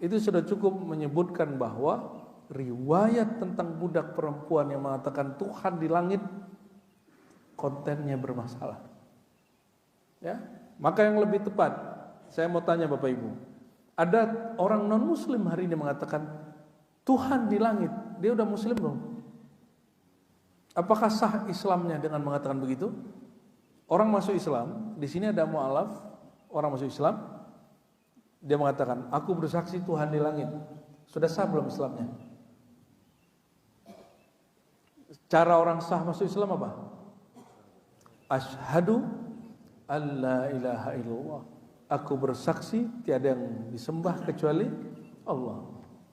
Itu sudah cukup menyebutkan bahwa riwayat tentang budak perempuan yang mengatakan Tuhan di langit, kontennya bermasalah. Ya, maka yang lebih tepat, saya mau tanya Bapak Ibu, ada orang non Muslim hari ini mengatakan Tuhan di langit, dia udah Muslim belum? Apakah sah Islamnya dengan mengatakan begitu? Orang masuk Islam, di sini ada mu'alaf, orang masuk Islam, dia mengatakan, aku bersaksi Tuhan di langit. Sudah sah belum Islamnya? Cara orang sah masuk Islam apa? Asyhadu alla ilaha illallah. Aku bersaksi tiada yang disembah kecuali Allah.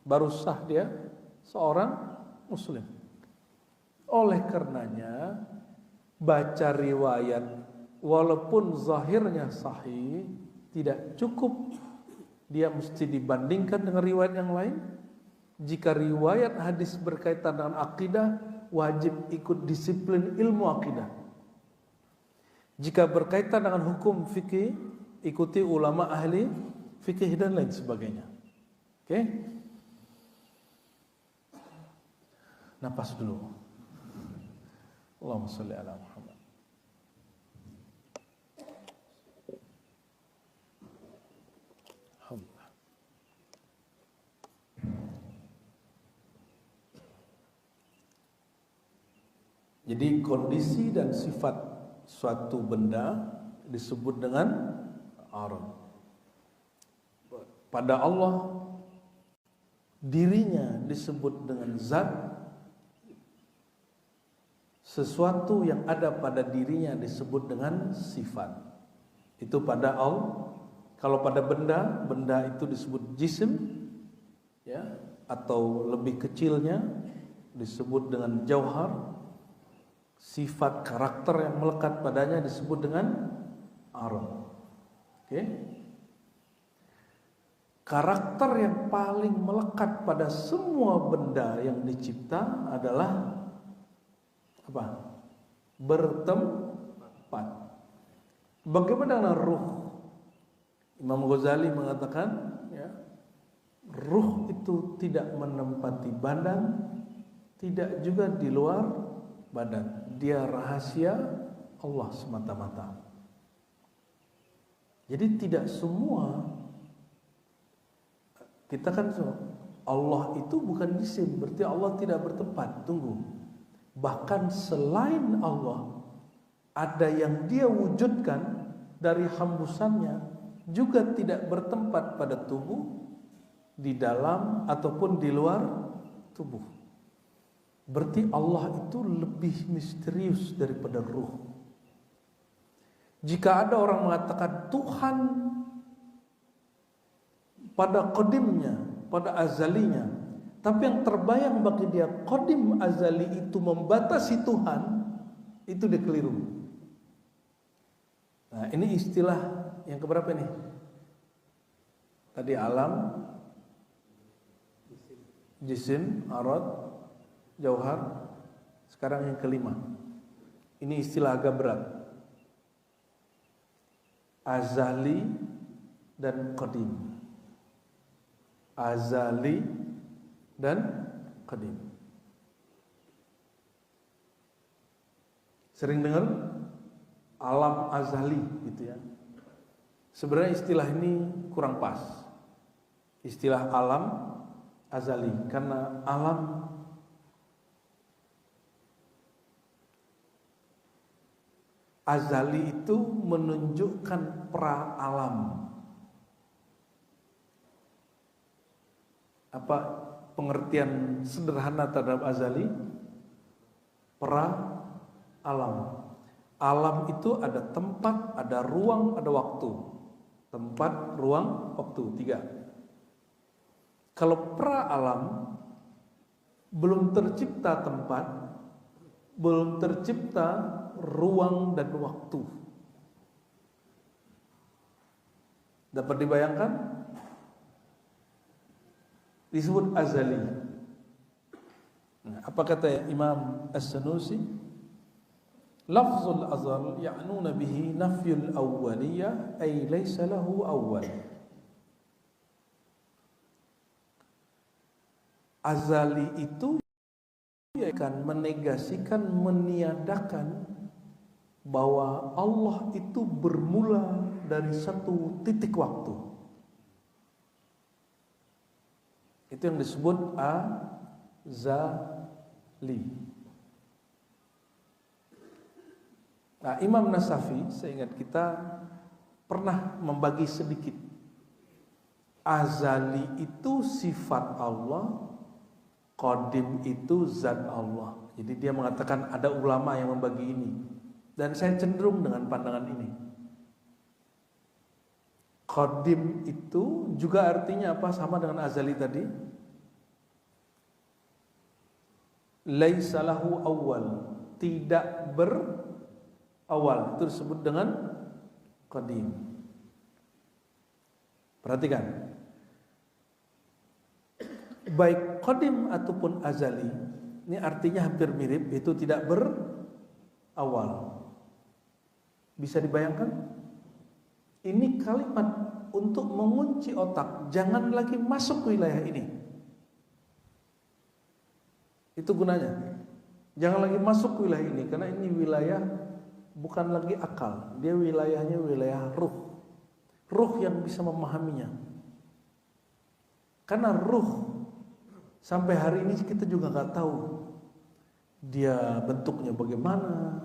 Baru sah dia seorang Muslim. Oleh karenanya, baca riwayat walaupun zahirnya sahih, tidak cukup. Dia mesti dibandingkan dengan riwayat yang lain. Jika riwayat hadis berkaitan dengan akidah, wajib ikut disiplin ilmu akidah. Jika berkaitan dengan hukum fikih, ikuti ulama ahli fikih dan lain sebagainya. Oke? Napas dulu. Allahumma sholli ala Muhammad. Jadi kondisi dan sifat suatu benda disebut dengan arad. Pada Allah, dirinya disebut dengan zat. Sesuatu yang ada pada dirinya disebut dengan sifat. Itu pada Allah. Kalau pada benda, benda itu disebut jisim, ya, atau lebih kecilnya disebut dengan jauhar. Sifat karakter yang melekat padanya disebut dengan arad. Oke? Karakter yang paling melekat pada semua benda yang dicipta adalah apa? Bertempat. Bagaimana dengan ruh? Imam Ghazali mengatakan, ya, ruh itu tidak menempati badan, tidak juga di luar badan. Dia rahasia Allah semata-mata. Jadi tidak semua Kita kan Allah itu bukan jisim, berarti Allah tidak bertempat. Tunggu. Bahkan selain Allah ada yang dia wujudkan dari hembusannya juga tidak bertempat pada tubuh, di dalam ataupun di luar tubuh. Berarti Allah itu lebih misterius daripada ruh. Jika ada orang mengatakan Tuhan pada qadimnya, pada azalinya, tapi yang terbayang bagi dia qadim azali itu membatasi Tuhan, itu dia keliru. Nah, ini istilah yang keberapa nih? Tadi alam, jisim, arad, jauhar. Sekarang yang kelima. Ini istilah agak berat. Azali dan qadim. Azali dan qadim. Sering dengar alam azali gitu ya. Sebenarnya istilah ini kurang pas. Istilah alam azali, karena alam azali itu menunjukkan pra alam. Apa pengertian sederhana terhadap azali? Pra alam. Alam itu ada tempat, ada ruang, ada waktu. Tempat, ruang, waktu, 3. Kalau pra alam belum tercipta tempat, belum tercipta ruang dan waktu. Dapat dibayangkan? Disebut azali. Nah, apa kata Imam As-Sanusi? Lafzul azal ya'nuna bihi nafyul awwaliyah ay laysa lahu awwal. Azali itu akan menegasikan, meniadakan bahwa Allah itu bermula dari satu titik waktu. Itu yang disebut azali. Nah, Imam Nasafi, seingat kita, pernah membagi sedikit. Azali itu sifat Allah, qadim itu zat Allah. Jadi dia mengatakan ada ulama yang membagi ini, dan saya cenderung dengan pandangan ini. Qadim itu juga artinya apa? Sama dengan azali tadi. Laisa lahu awal, tidak berawal. Itu disebut dengan qadim. Perhatikan. Baik qadim ataupun azali, ini artinya hampir mirip, itu tidak berawal. Bisa dibayangkan? Ini kalimat untuk mengunci otak, jangan lagi masuk wilayah ini. Itu gunanya. Jangan lagi masuk wilayah ini, karena ini wilayah bukan lagi akal, dia wilayahnya wilayah ruh. Ruh yang bisa memahaminya. Karena ruh sampai hari ini kita juga nggak tahu dia bentuknya bagaimana,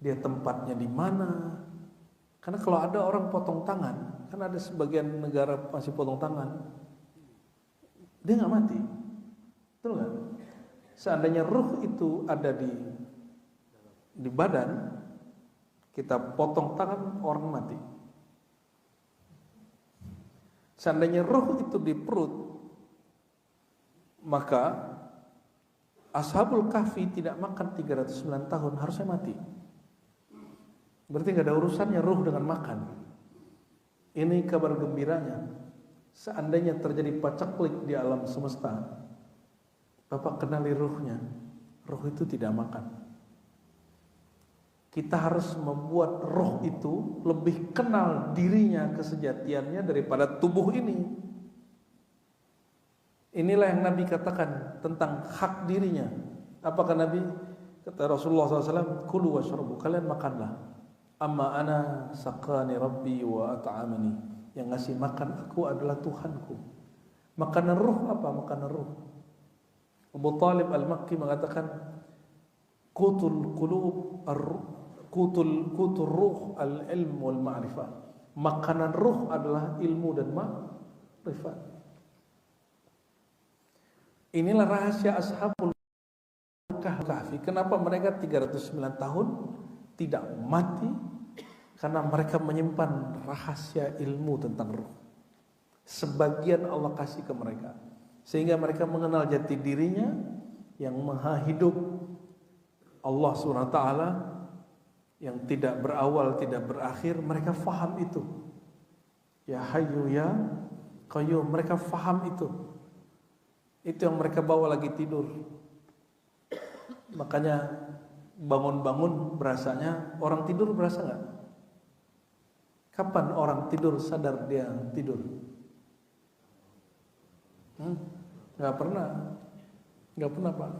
dia tempatnya di mana. Karena kalau ada orang potong tangan, kan ada sebagian negara masih potong tangan, dia nggak mati, betul nggak? Seandainya ruh itu ada di badan, kita potong tangan, orang mati. Seandainya ruh itu di perut, maka Ashabul Kahfi tidak makan 309 tahun, harusnya mati. Berarti gak ada urusannya ruh dengan makan. Ini kabar gembiranya. Seandainya terjadi pacaklik di alam semesta, Bapak kenali ruhnya. Ruh itu tidak makan. Kita harus membuat ruh itu lebih kenal dirinya, kesejatiannya daripada tubuh ini. Inilah yang Nabi katakan tentang hak dirinya. Apakah Nabi? Kata Rasulullah SAW, kulu washrabu, kalian makanlah. Amma ana saqani rabbi wa at'amani. Yang ngasih makan aku adalah Tuhanku. Makanan ruh apa? Makanan ruh. Abu Talib Al-Makki mengatakan qutul qulub qutul ruh al-ilm wal ma'rifah. Makanan ruh adalah ilmu dan ma'rifat. Inilah rahasia Ashabul Kahfi. Kenapa mereka 309 tahun tidak mati? Karena mereka menyimpan rahasia ilmu tentang ruh. Sebagian Allah kasih ke mereka, sehingga mereka mengenal jati dirinya yang maha hidup, Allah SWT yang tidak berawal, tidak berakhir. Mereka faham itu. Ya Hayyu ya Qayyum, mereka faham itu. Itu yang mereka bawa lagi tidur. Makanya bangun-bangun berasanya orang tidur, berasa gak? Kapan orang tidur sadar dia tidur? Gak pernah Pak.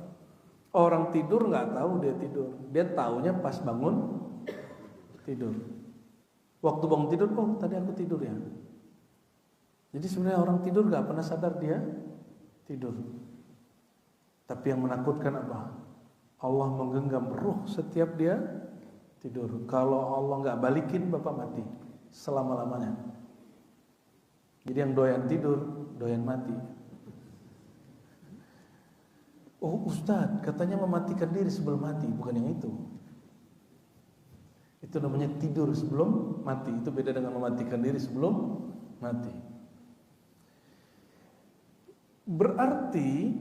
Orang tidur gak tahu dia tidur. Dia taunya pas bangun tidur. Waktu bangun tidur, oh tadi aku tidur ya. Jadi sebenarnya orang tidur gak pernah sadar dia tidur. Tapi yang menakutkan apa? Allah menggenggam ruh setiap dia tidur. Kalau Allah gak balikin, Bapak mati selama-lamanya. Jadi yang doyan tidur, doyan mati. Oh Ustadz, katanya mematikan diri sebelum mati. Bukan yang itu. Itu namanya tidur sebelum mati. Itu beda dengan mematikan diri sebelum mati. Berarti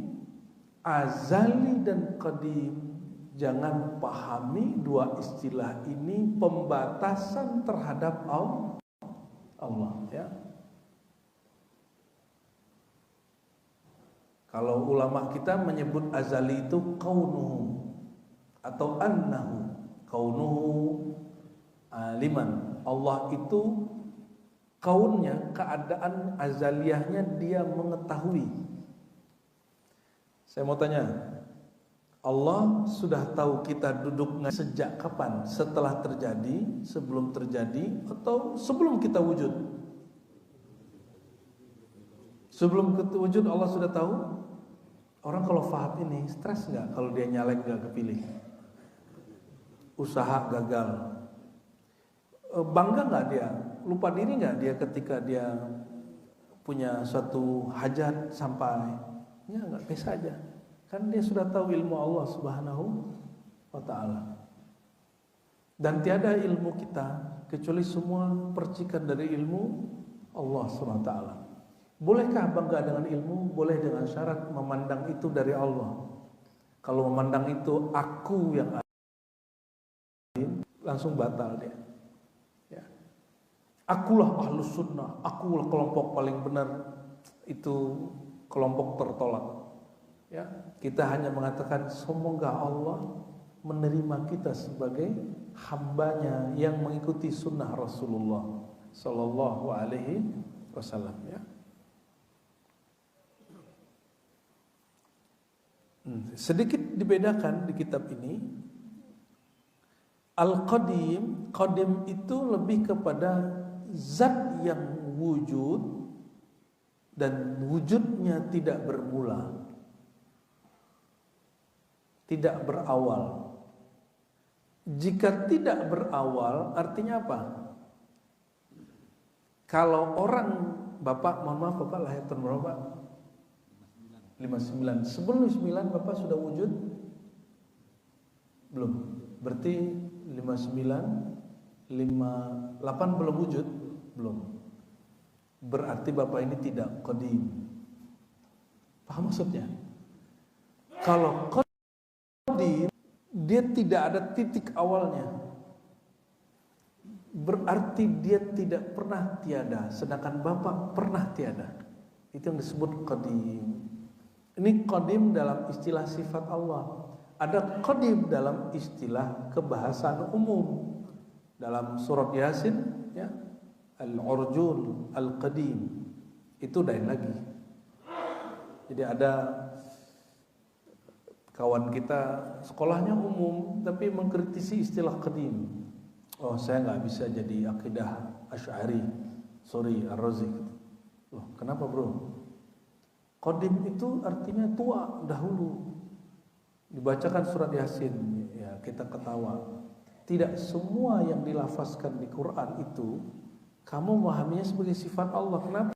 azali dan qadim, jangan pahami dua istilah ini pembatasan terhadap Allah, ya. Kalau ulama kita menyebut azali itu kaunuhu atau annahu. Kaunuhu aliman. Allah itu kaunnya, keadaan azaliyahnya dia mengetahui. Saya mau tanya, Allah sudah tahu kita duduknya sejak kapan? Setelah terjadi, sebelum terjadi, atau sebelum kita wujud? Sebelum kita wujud Allah sudah tahu. Orang kalau faham ini stres nggak kalau dia nyalek nggak kepilih, usaha gagal, bangga nggak dia, lupa diri nggak dia ketika dia punya suatu hajat sampai, ya nggak biasa aja, kan dia sudah tahu ilmu Allah Subhanahu wa Ta'ala. Dan tiada ilmu kita kecuali semua percikan dari ilmu Allah Subhanahu wa Ta'ala. Bolehkah bangga dengan ilmu? Boleh dengan syarat memandang itu dari Allah. Kalau memandang itu aku yang ada, langsung batal dia. Ya. Akulah ahlus sunnah, akulah kelompok paling benar, itu kelompok tertolak. Ya, kita hanya mengatakan semoga Allah menerima kita sebagai hambanya yang mengikuti sunnah Rasulullah Sallallahu Alaihi Wasallam. Ya. Sedikit dibedakan di kitab ini. Al-Qadim, Qadim itu lebih kepada zat yang wujud dan wujudnya tidak bermula, tidak berawal. Jika tidak berawal artinya apa? Kalau orang, Bapak, mohon maaf Bapak lahir tahun berapa? 59. Sebelum 59 Bapak sudah wujud? Belum. Berarti 59, 58 belum wujud? Belum. Berarti Bapak ini tidak qadim. Paham maksudnya? Kalau qadim, dia tidak ada titik awalnya. Berarti dia tidak pernah tiada. Sedangkan Bapak pernah tiada. Itu yang disebut qadim. Ini qadim dalam istilah sifat Allah. Ada qadim dalam istilah kebahasaan umum. Dalam surat Yasin, ya, Al-Urjun, Al-Qadim. Itu lain lagi. Jadi ada kawan kita sekolahnya umum tapi mengkritisi istilah qadim. Oh, saya nggak bisa jadi akidah Asy'ari, sorry Ar-Razi. Loh, kenapa bro? Qadim itu artinya tua, dahulu. Dibacakan surat Yasin, ya kita ketawa. Tidak semua yang dilafazkan di Quran itu kamu memahaminya sebagai sifat Allah. Kenapa?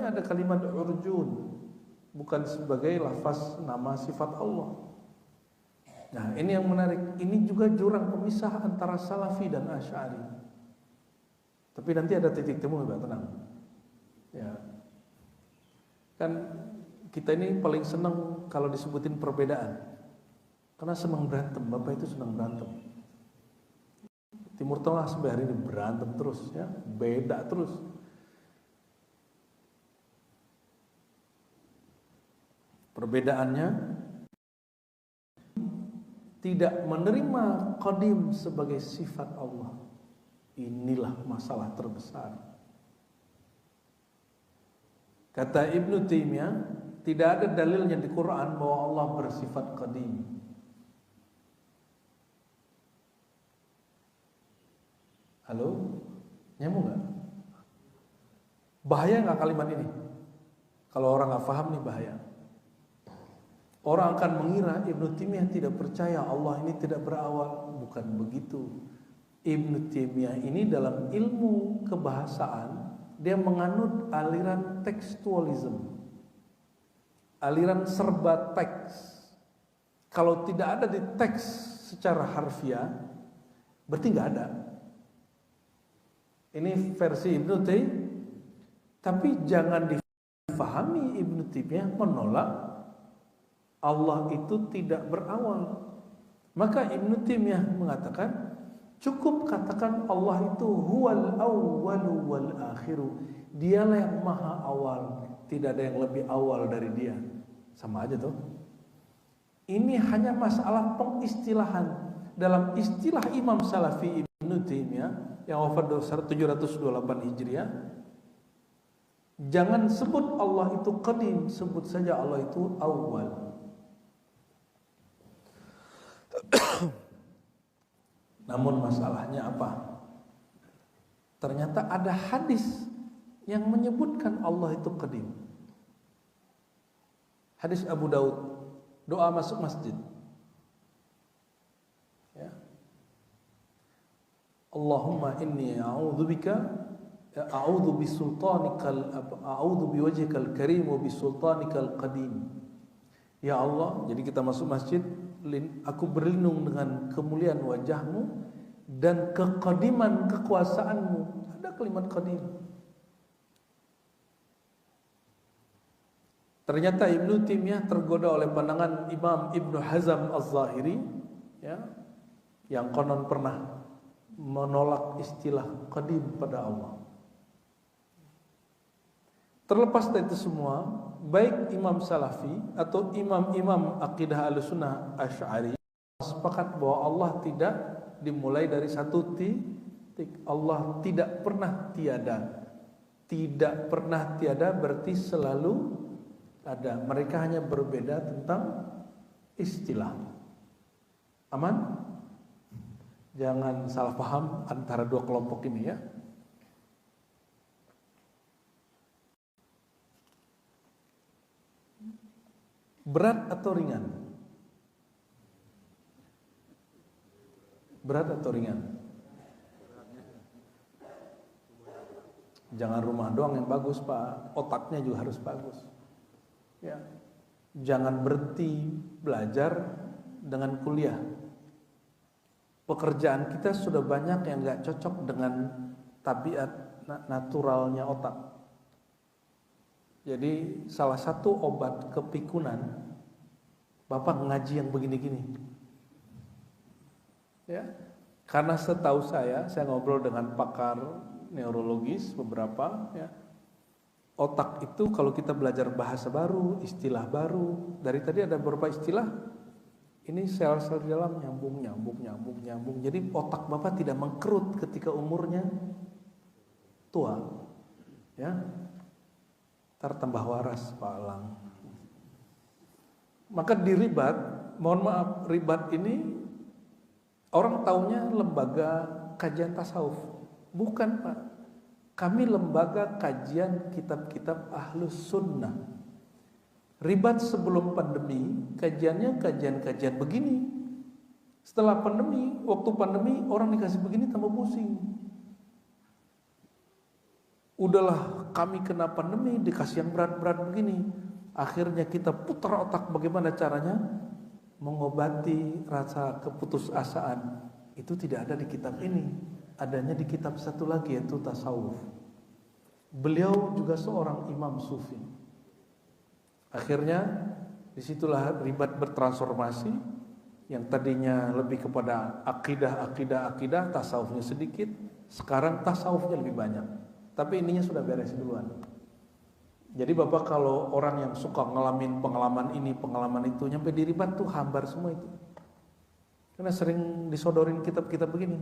Ada kalimat urjun, bukan sebagai lafaz nama sifat Allah. Nah, ini yang menarik. Ini juga jurang pemisah antara Salafi dan Asy'ari. Tapi nanti ada titik temu, Mbak, tenang. Ya. Kan kita ini paling senang kalau disebutin perbedaan. Karena senang berantem, Bapak itu senang berantem. Timur Tengah sampai hari ini berantem terus, ya, beda terus. Perbedaannya tidak menerima qadim sebagai sifat Allah. Inilah masalah terbesar. Kata Ibnu Taimiyah, tidak ada dalilnya di Quran bahwa Allah bersifat qadim. Halo? Nyambung gak? Bahaya gak kalimat ini? Kalau orang gak paham nih bahaya. Orang akan mengira Ibnu Taimiyah tidak percaya Allah ini tidak berawal. Bukan begitu. Ibnu Taimiyah ini dalam ilmu kebahasaan, dia menganut aliran tekstualisme, aliran serba teks. Kalau tidak ada di teks secara harfiah, berarti nggak ada. Ini versi Ibnu Taimiyah. Tapi jangan difahami Ibnu Taimiyah menolak Allah itu tidak berawal. Maka Ibnu Taimiyah mengatakan, cukup katakan Allah itu huwal awwalu wal akhiru. Dialah yang maha awal, tidak ada yang lebih awal dari dia. Sama aja tuh. Ini hanya masalah pengistilahan. Dalam istilah Imam Salafi Ibnu Taimiyah yang wafat 728 Hijriah, jangan sebut Allah itu qadim, sebut saja Allah itu awal. Namun masalahnya apa? Ternyata ada hadis yang menyebutkan Allah itu qadim. Hadis Abu Daud, doa masuk masjid. Ya. Allahumma inni a'udzu biwajhikal karim wa bisultanikal qadim. Ya Allah, jadi kita masuk masjid, aku berlindung dengan kemuliaan wajahmu dan kekadiman kekuasaanmu. Ada kalimat qadim. Ternyata Ibnu Taimiyah tergoda oleh pandangan Imam Ibnu Hazm Az-Zahiri, ya, yang konon pernah menolak istilah qadim pada Allah. Terlepas dari itu semua, baik Imam Salafi atau imam-imam akidah Ahlussunnah Asy'ari sepakat bahwa Allah tidak dimulai dari satu titik. Allah tidak pernah tiada. Tidak pernah tiada berarti selalu ada. Mereka hanya berbeda tentang istilah. Aman? Jangan salah paham antara dua kelompok ini, ya. Berat atau ringan? Berat atau ringan? Jangan rumah doang yang bagus, Pak. Otaknya juga harus bagus. Ya. Jangan berhenti belajar dengan kuliah. Pekerjaan kita sudah banyak yang gak cocok dengan tabiat naturalnya otak. Jadi salah satu obat kepikunan, Bapak ngaji yang begini-gini. Ya, karena setahu saya ngobrol dengan pakar neurologis beberapa, ya, otak itu kalau kita belajar bahasa baru, istilah baru, dari tadi ada beberapa istilah, ini sel-sel di dalam nyambung. Jadi otak Bapak tidak mengkerut ketika umurnya tua, ya. Ntar tambah waras Pak Alang. Maka di Ribat, mohon maaf, Ribat ini orang taunya lembaga kajian tasawuf. Bukan, Pak. Kami lembaga kajian kitab-kitab Ahlus Sunnah. Ribat sebelum pandemi, kajiannya kajian-kajian begini. Setelah pandemi, waktu pandemi orang dikasih begini tambah pusing. Udahlah kami kena pandemi dikasih yang berat-berat begini. Akhirnya kita putar otak bagaimana caranya mengobati rasa keputusasaan. Itu tidak ada di kitab ini. Adanya di kitab satu lagi yaitu tasawuf. Beliau juga seorang imam sufi. Akhirnya disitulah ribat bertransformasi. Yang tadinya lebih kepada akidah, tasawufnya sedikit. Sekarang tasawufnya lebih banyak. Tapi ininya sudah beres duluan. Jadi Bapak kalau orang yang suka ngalamin pengalaman ini, pengalaman itu, nyampe di ribat tuh hambar semua itu. Karena sering disodorin kitab-kitab begini.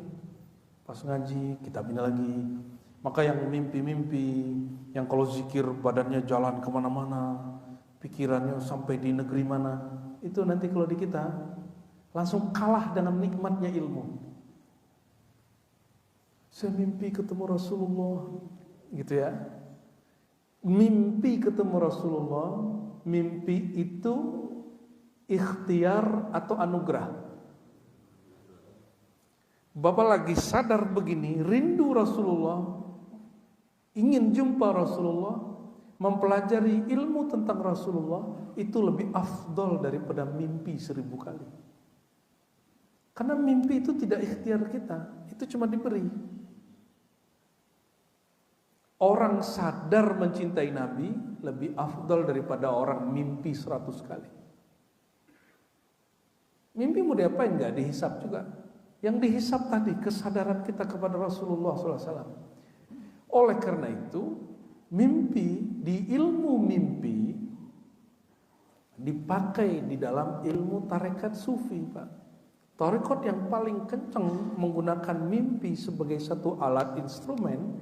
Pas ngaji, kitab ini lagi. Maka yang mimpi-mimpi, yang kalau zikir badannya jalan kemana-mana, pikirannya sampai di negeri mana, itu nanti kalau di kita langsung kalah dengan nikmatnya ilmu. Saya mimpi ketemu Rasulullah, gitu ya. Mimpi ketemu Rasulullah, mimpi itu ikhtiar atau anugerah. Bapak lagi sadar begini, rindu Rasulullah, ingin jumpa Rasulullah, mempelajari ilmu tentang Rasulullah, itu lebih afdol daripada mimpi 1000 kali. Karena mimpi itu tidak ikhtiar kita, itu cuma diberi. Orang sadar mencintai Nabi lebih afdal daripada orang mimpi 100 kali. Mimpi mau diapain? Enggak dihisap juga. Yang dihisap tadi kesadaran kita kepada Rasulullah SAW. Oleh karena itu, mimpi di ilmu mimpi dipakai di dalam ilmu tarekat sufi, Pak. Tarekat yang paling kencang menggunakan mimpi sebagai satu alat instrumen,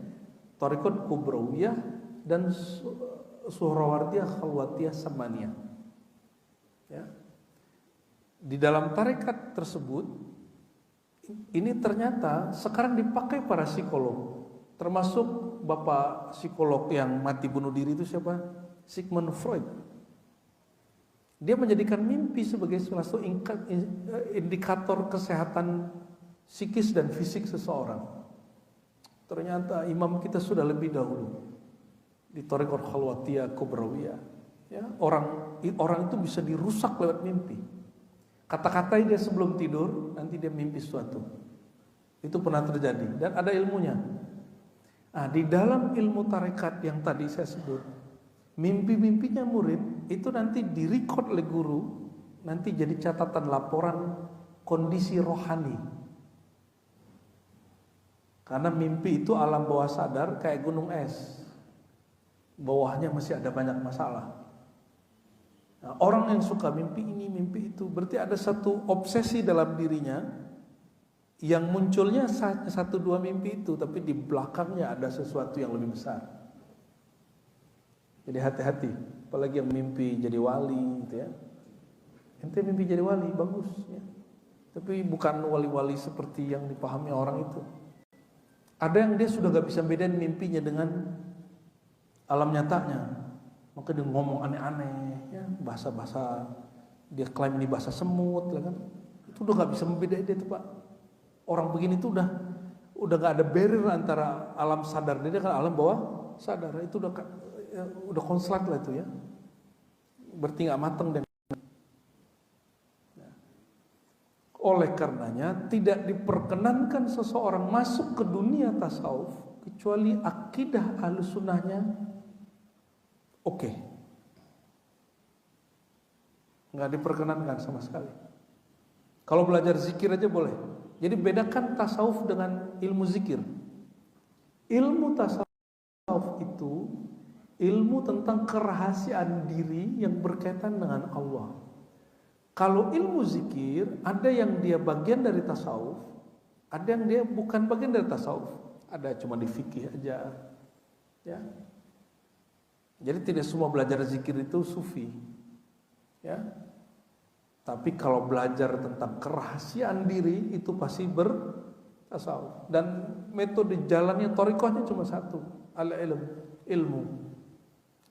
tarekat Kubrawiyah dan Suhrawardiyah Khalwatiyah Samaniyah. Ya. Di dalam tarekat tersebut, ini ternyata sekarang dipakai para psikolog, termasuk bapak psikolog yang mati bunuh diri itu siapa? Sigmund Freud. Dia menjadikan mimpi sebagai salah satu indikator kesehatan psikis dan fisik seseorang. Ternyata imam kita sudah lebih dahulu di tarekat Khalwatiyah Kubrawiyah. Ya, orang itu bisa dirusak lewat mimpi. Kata-katai dia sebelum tidur, nanti dia mimpi sesuatu. Itu pernah terjadi dan ada ilmunya. Nah, di dalam ilmu tarekat yang tadi saya sebut, mimpi-mimpinya murid itu nanti direkod oleh guru, nanti jadi catatan laporan kondisi rohani. Karena mimpi itu alam bawah sadar kayak gunung es, bawahnya masih ada banyak masalah. Nah, orang yang suka mimpi ini, mimpi itu, berarti ada satu obsesi dalam dirinya yang munculnya 1-2 mimpi itu, tapi di belakangnya ada sesuatu yang lebih besar. Jadi hati-hati, apalagi yang mimpi jadi wali, gitu ya. Ente mimpi jadi wali, bagus, ya. Tapi bukan wali-wali seperti yang dipahami orang itu. Ada yang dia sudah gak bisa bedain mimpinya dengan alam nyatanya, maka dia ngomong aneh-aneh, ya, bahasa-bahasa, dia klaim ini bahasa semut, ya kan? Itu udah gak bisa membedain dia tuh, Pak. Orang begini tuh udah gak ada barrier antara alam sadar dia dengan alam bawah sadar. Itu udah konslet lah itu, ya. Berarti gak mateng dan oleh karenanya tidak diperkenankan seseorang masuk ke dunia tasawuf kecuali akidah ahlus sunnahnya oke. Nggak diperkenankan sama sekali. Kalau belajar zikir aja boleh. Jadi bedakan tasawuf dengan ilmu zikir. Ilmu tasawuf itu ilmu tentang kerahasiaan diri yang berkaitan dengan Allah. Kalau ilmu zikir, ada yang dia bagian dari tasawuf, ada yang dia bukan bagian dari tasawuf, ada cuma di fikih aja, ya. Jadi tidak semua belajar zikir itu sufi, ya. Tapi kalau belajar tentang kerahasiaan diri itu pasti bertasawuf. Dan metode jalannya thariqahnya cuma satu, al-ilm, ilmu.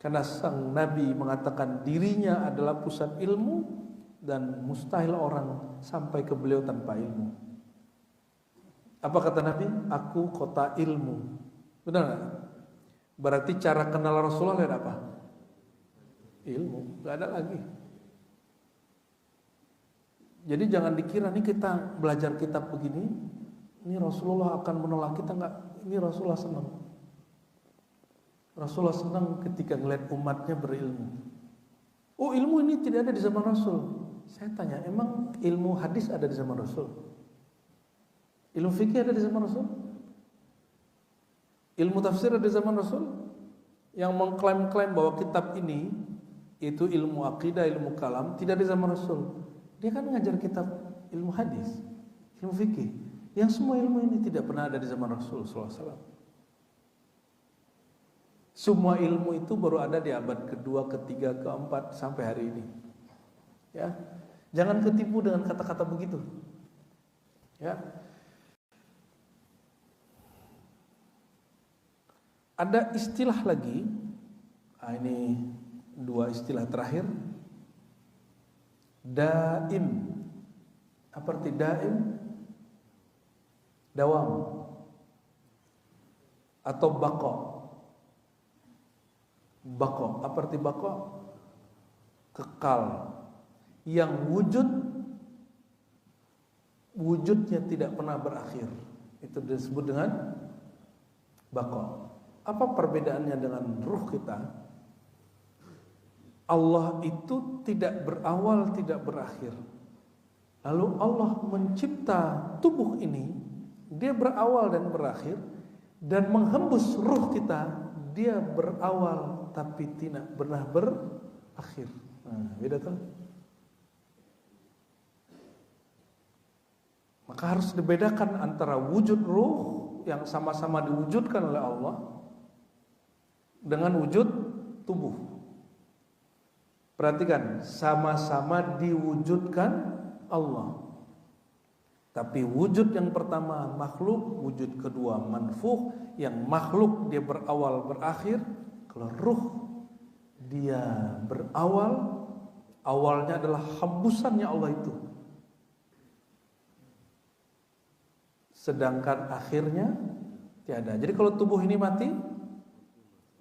Karena sang Nabi mengatakan dirinya adalah pusat ilmu dan mustahil orang sampai ke beliau tanpa ilmu. Apa kata Nabi? Aku kota ilmu. Benar gak? Berarti cara kenal Rasulullah lihat apa? Ilmu, gak ada lagi. Jadi jangan dikira nih kita belajar kitab begini, ini Rasulullah akan menolak kita, enggak. Ini Rasulullah senang. Rasulullah senang ketika ngeliat umatnya berilmu. Oh, ilmu ini tidak ada di zaman Rasul. Saya tanya, emang ilmu hadis ada di zaman Rasul? Ilmu fikih ada di zaman Rasul? Ilmu tafsir ada di zaman Rasul? Yang mengklaim-klaim bahwa kitab ini itu ilmu akidah, ilmu kalam, tidak di zaman Rasul. Dia kan mengajar kitab ilmu hadis, ilmu fikih. Yang semua ilmu ini tidak pernah ada di zaman Rasul SAW. Semua ilmu itu baru ada di abad kedua, ketiga, keempat sampai hari ini. Ya, jangan ketipu dengan kata-kata begitu. Ya, ada istilah lagi. Ini dua istilah terakhir. Daim. Apa arti daim? Dawam atau bako. Bako, apa arti bako? Kekal. Yang wujudnya tidak pernah berakhir. Itu disebut dengan bako. Apa perbedaannya dengan ruh kita? Allah itu tidak berawal, tidak berakhir. Lalu Allah mencipta tubuh ini, dia berawal dan berakhir, dan menghembus ruh kita, dia berawal tapi tidak pernah berakhir. Nah, beda tuh. Maka harus dibedakan antara wujud ruh yang sama-sama diwujudkan oleh Allah dengan wujud tubuh. Perhatikan, sama-sama diwujudkan Allah. Tapi wujud yang pertama makhluk, wujud kedua manfuh. Yang makhluk dia berawal berakhir. Kalau ruh dia berawal, awalnya adalah hembusannya Allah itu. Sedangkan akhirnya tiada. Jadi kalau tubuh ini mati,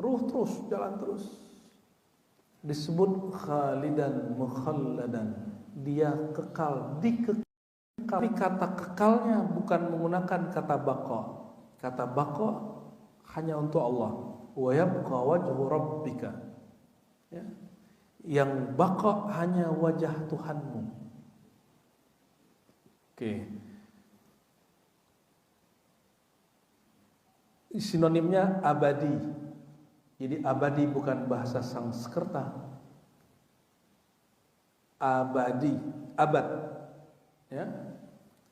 ruh terus, jalan terus. Disebut khalidan mukhalladan. Dia kekal, dikekal. Tapi kata kekalnya bukan menggunakan kata baqa. Kata baqa hanya untuk Allah. Wa yabqa wajhu rabbika. Ya. Yang baqa hanya wajah Tuhanmu. Oke. Sinonimnya abadi. Jadi abadi bukan bahasa Sanskerta. Abadi, abad. Ya.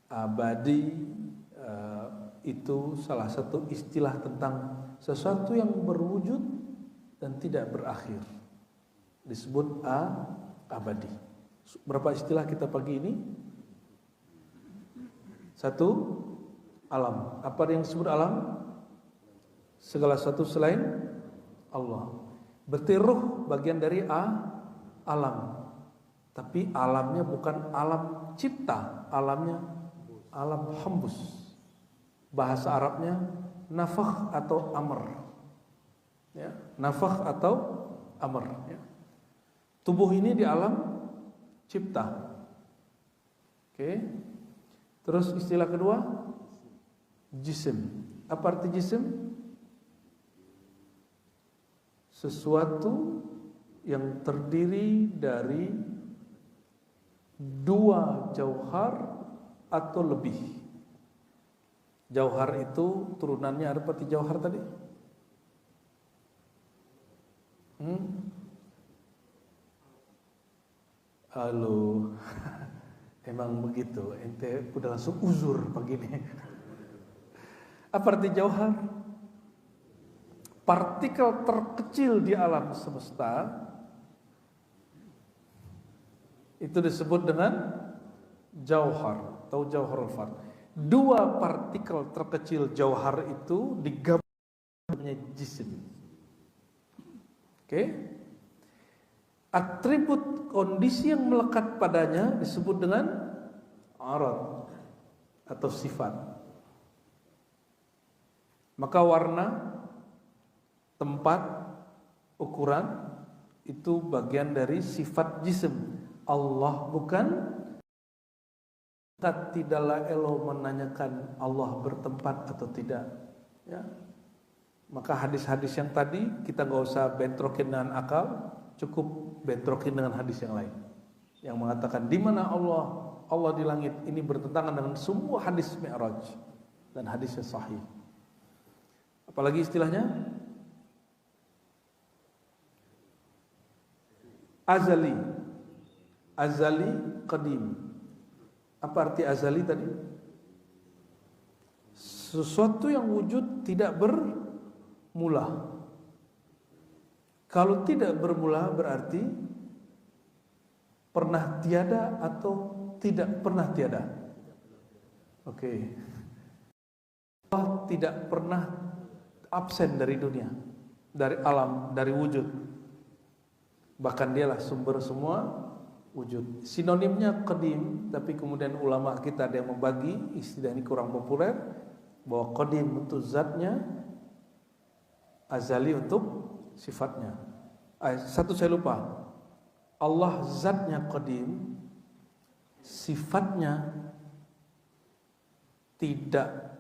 Abadi itu salah satu istilah tentang sesuatu yang berwujud dan tidak berakhir. Disebut abadi. Berapa istilah kita pagi ini? Satu, alam. Apa yang disebut alam? Segala sesuatu selain Allah. Berarti ruh bagian dari alam. Tapi alamnya bukan alam cipta, alamnya alam hembus. Bahasa Arabnya nafakh atau amr. Ya, nafakh atau amr. Ya. Tubuh ini di alam cipta. Oke. Terus istilah kedua, jisim. Apa arti jisim? Sesuatu yang terdiri dari dua jauhar atau lebih. Jauhar itu turunannya ada seperti jauhar tadi. Halo. Emang begitu. Ente udah langsung uzur pagi ini. Apa arti jauhar? Partikel terkecil di alam semesta itu disebut dengan jauhar atau jauharul fard. Dua partikel terkecil jauhar itu digabung menjadi jisim. Oke. Atribut kondisi yang melekat padanya disebut dengan arad atau sifat. Maka warna, tempat, ukuran itu bagian dari sifat jism. Allah bukan. Tidaklah elo menanyakan Allah bertempat atau tidak, ya. Maka hadis-hadis yang tadi kita nggak usah bentrokin dengan akal, cukup bentrokin dengan hadis yang lain yang mengatakan di mana Allah, Allah di langit. Ini bertentangan dengan semua hadis Mi'raj dan hadis yang sahih. Apalagi istilahnya azali, azali, qadim. Apa arti azali tadi? Sesuatu yang wujud tidak bermula. Kalau tidak bermula berarti pernah tiada atau tidak pernah tiada. Oke. Allah tidak pernah absen dari dunia, dari alam, dari wujud. Bahkan dialah sumber semua wujud. Sinonimnya qadim, tapi kemudian ulama kita ada yang membagi istilah ini kurang populer, bahwa qadim untuk zatnya, azali untuk sifatnya. Satu saya lupa, Allah zatnya qadim, sifatnya tidak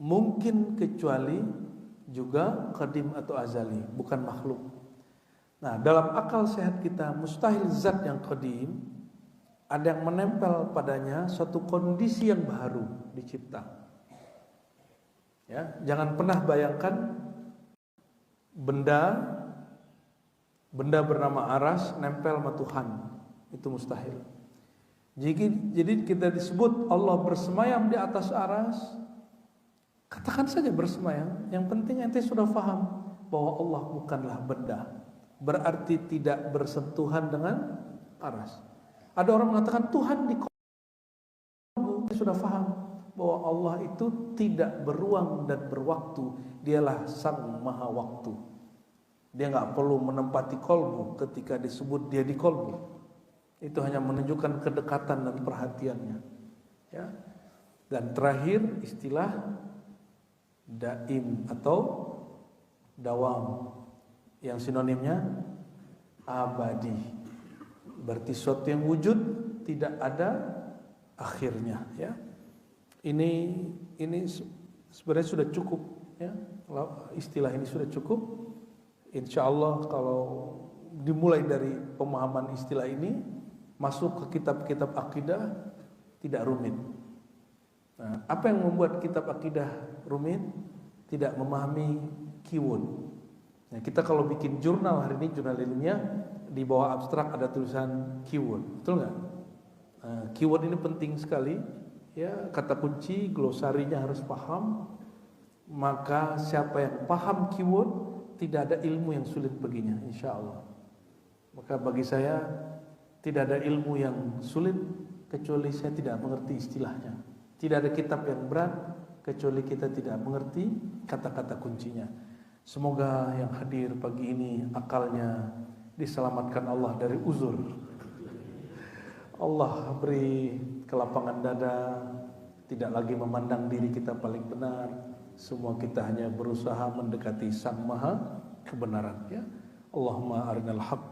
mungkin kecuali juga qadim atau azali, bukan makhluk. Nah, dalam akal sehat kita mustahil zat yang qadim ada yang menempel padanya suatu kondisi yang baru dicipta. Ya, jangan pernah bayangkan benda bernama aras nempel sama Tuhan, itu mustahil. Jadi kita disebut Allah bersemayam di atas aras, katakan saja bersemayam. Yang penting ente sudah paham bahwa Allah bukanlah benda. Berarti tidak bersentuhan dengan aras. Ada orang mengatakan Tuhan di kolbu. Kita sudah paham bahwa Allah itu tidak beruang dan berwaktu. Dialah Sang Maha Waktu. Dia nggak perlu menempati kolbu ketika disebut dia di kolbu. Itu hanya menunjukkan kedekatan dan perhatiannya. Ya. Dan terakhir istilah daim atau dawam, yang sinonimnya abadi. Berarti sesuatu yang wujud tidak ada akhirnya, ya. Ini sebenarnya sudah cukup, ya. Istilah ini sudah cukup. Insyaallah kalau dimulai dari pemahaman istilah ini masuk ke kitab-kitab akidah tidak rumit. Nah, apa yang membuat kitab akidah rumit? Tidak memahami keyword. Nah, kita kalau bikin jurnal hari ini, jurnal ilmiah, di bawah abstrak ada tulisan keyword, betul nggak? Nah, keyword ini penting sekali, ya. Kata kunci, glosarinya harus paham. Maka siapa yang paham keyword, tidak ada ilmu yang sulit baginya, insya Allah. Maka bagi saya tidak ada ilmu yang sulit kecuali saya tidak mengerti istilahnya. Tidak ada kitab yang berat kecuali kita tidak mengerti kata-kata kuncinya. Semoga yang hadir pagi ini akalnya diselamatkan Allah dari uzur. Allah beri kelapangan dada, tidak lagi memandang diri kita paling benar. Semua kita hanya berusaha mendekati Sang Maha kebenaran, ya. Allahumma arinal haq,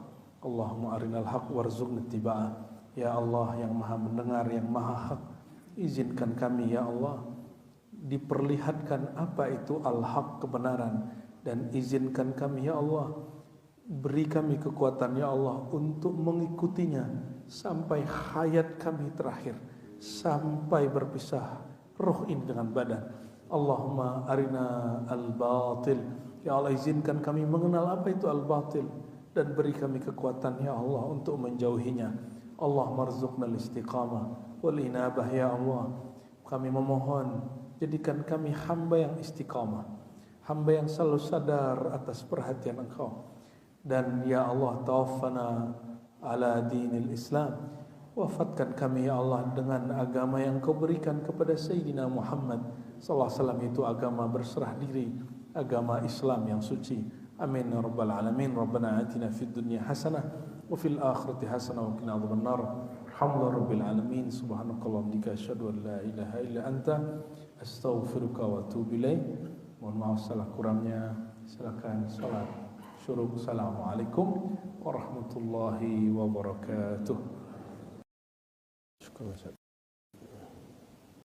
Allahumma arinal haq warzuqna ittiba'ah. Ya Allah yang Maha mendengar, yang Maha hak, izinkan kami ya Allah diperlihatkan apa itu al-haq, kebenaran, dan izinkan kami ya Allah, beri kami kekuatan ya Allah untuk mengikutinya sampai hayat kami terakhir, sampai berpisah roh ini dengan badan. Allahumma arina al-batil, ya Allah izinkan kami mengenal apa itu al-batil dan beri kami kekuatan ya Allah untuk menjauhinya. Allah marzuqna al-istiqamah wal inabah ya Allah. Kami memohon jadikan kami hamba yang istiqamah, hamba yang selalu sadar atas perhatian Engkau. Dan ya Allah, tawaffana ala dinil Islam, wafatkan kami ya Allah dengan agama yang Kau berikan kepada Sayyidina Muhammad sallallahu alaihi wasallam, itu agama berserah diri, agama Islam yang suci, Amin ya rabbal alamin. Rabbana atina fid dunya hasanah wa fil akhirati hasanah wa qina adzabannar. Alhamdulillah rabbil alamin. Subhanakallahumma bika asyhadu an la ilaha illa anta astaghfiruka wa atubu ilaik. Mohon maaf salah kurangnya. Silakan salat syuruk. Assalamualaikum warahmatullahi wabarakatuh. Syukur.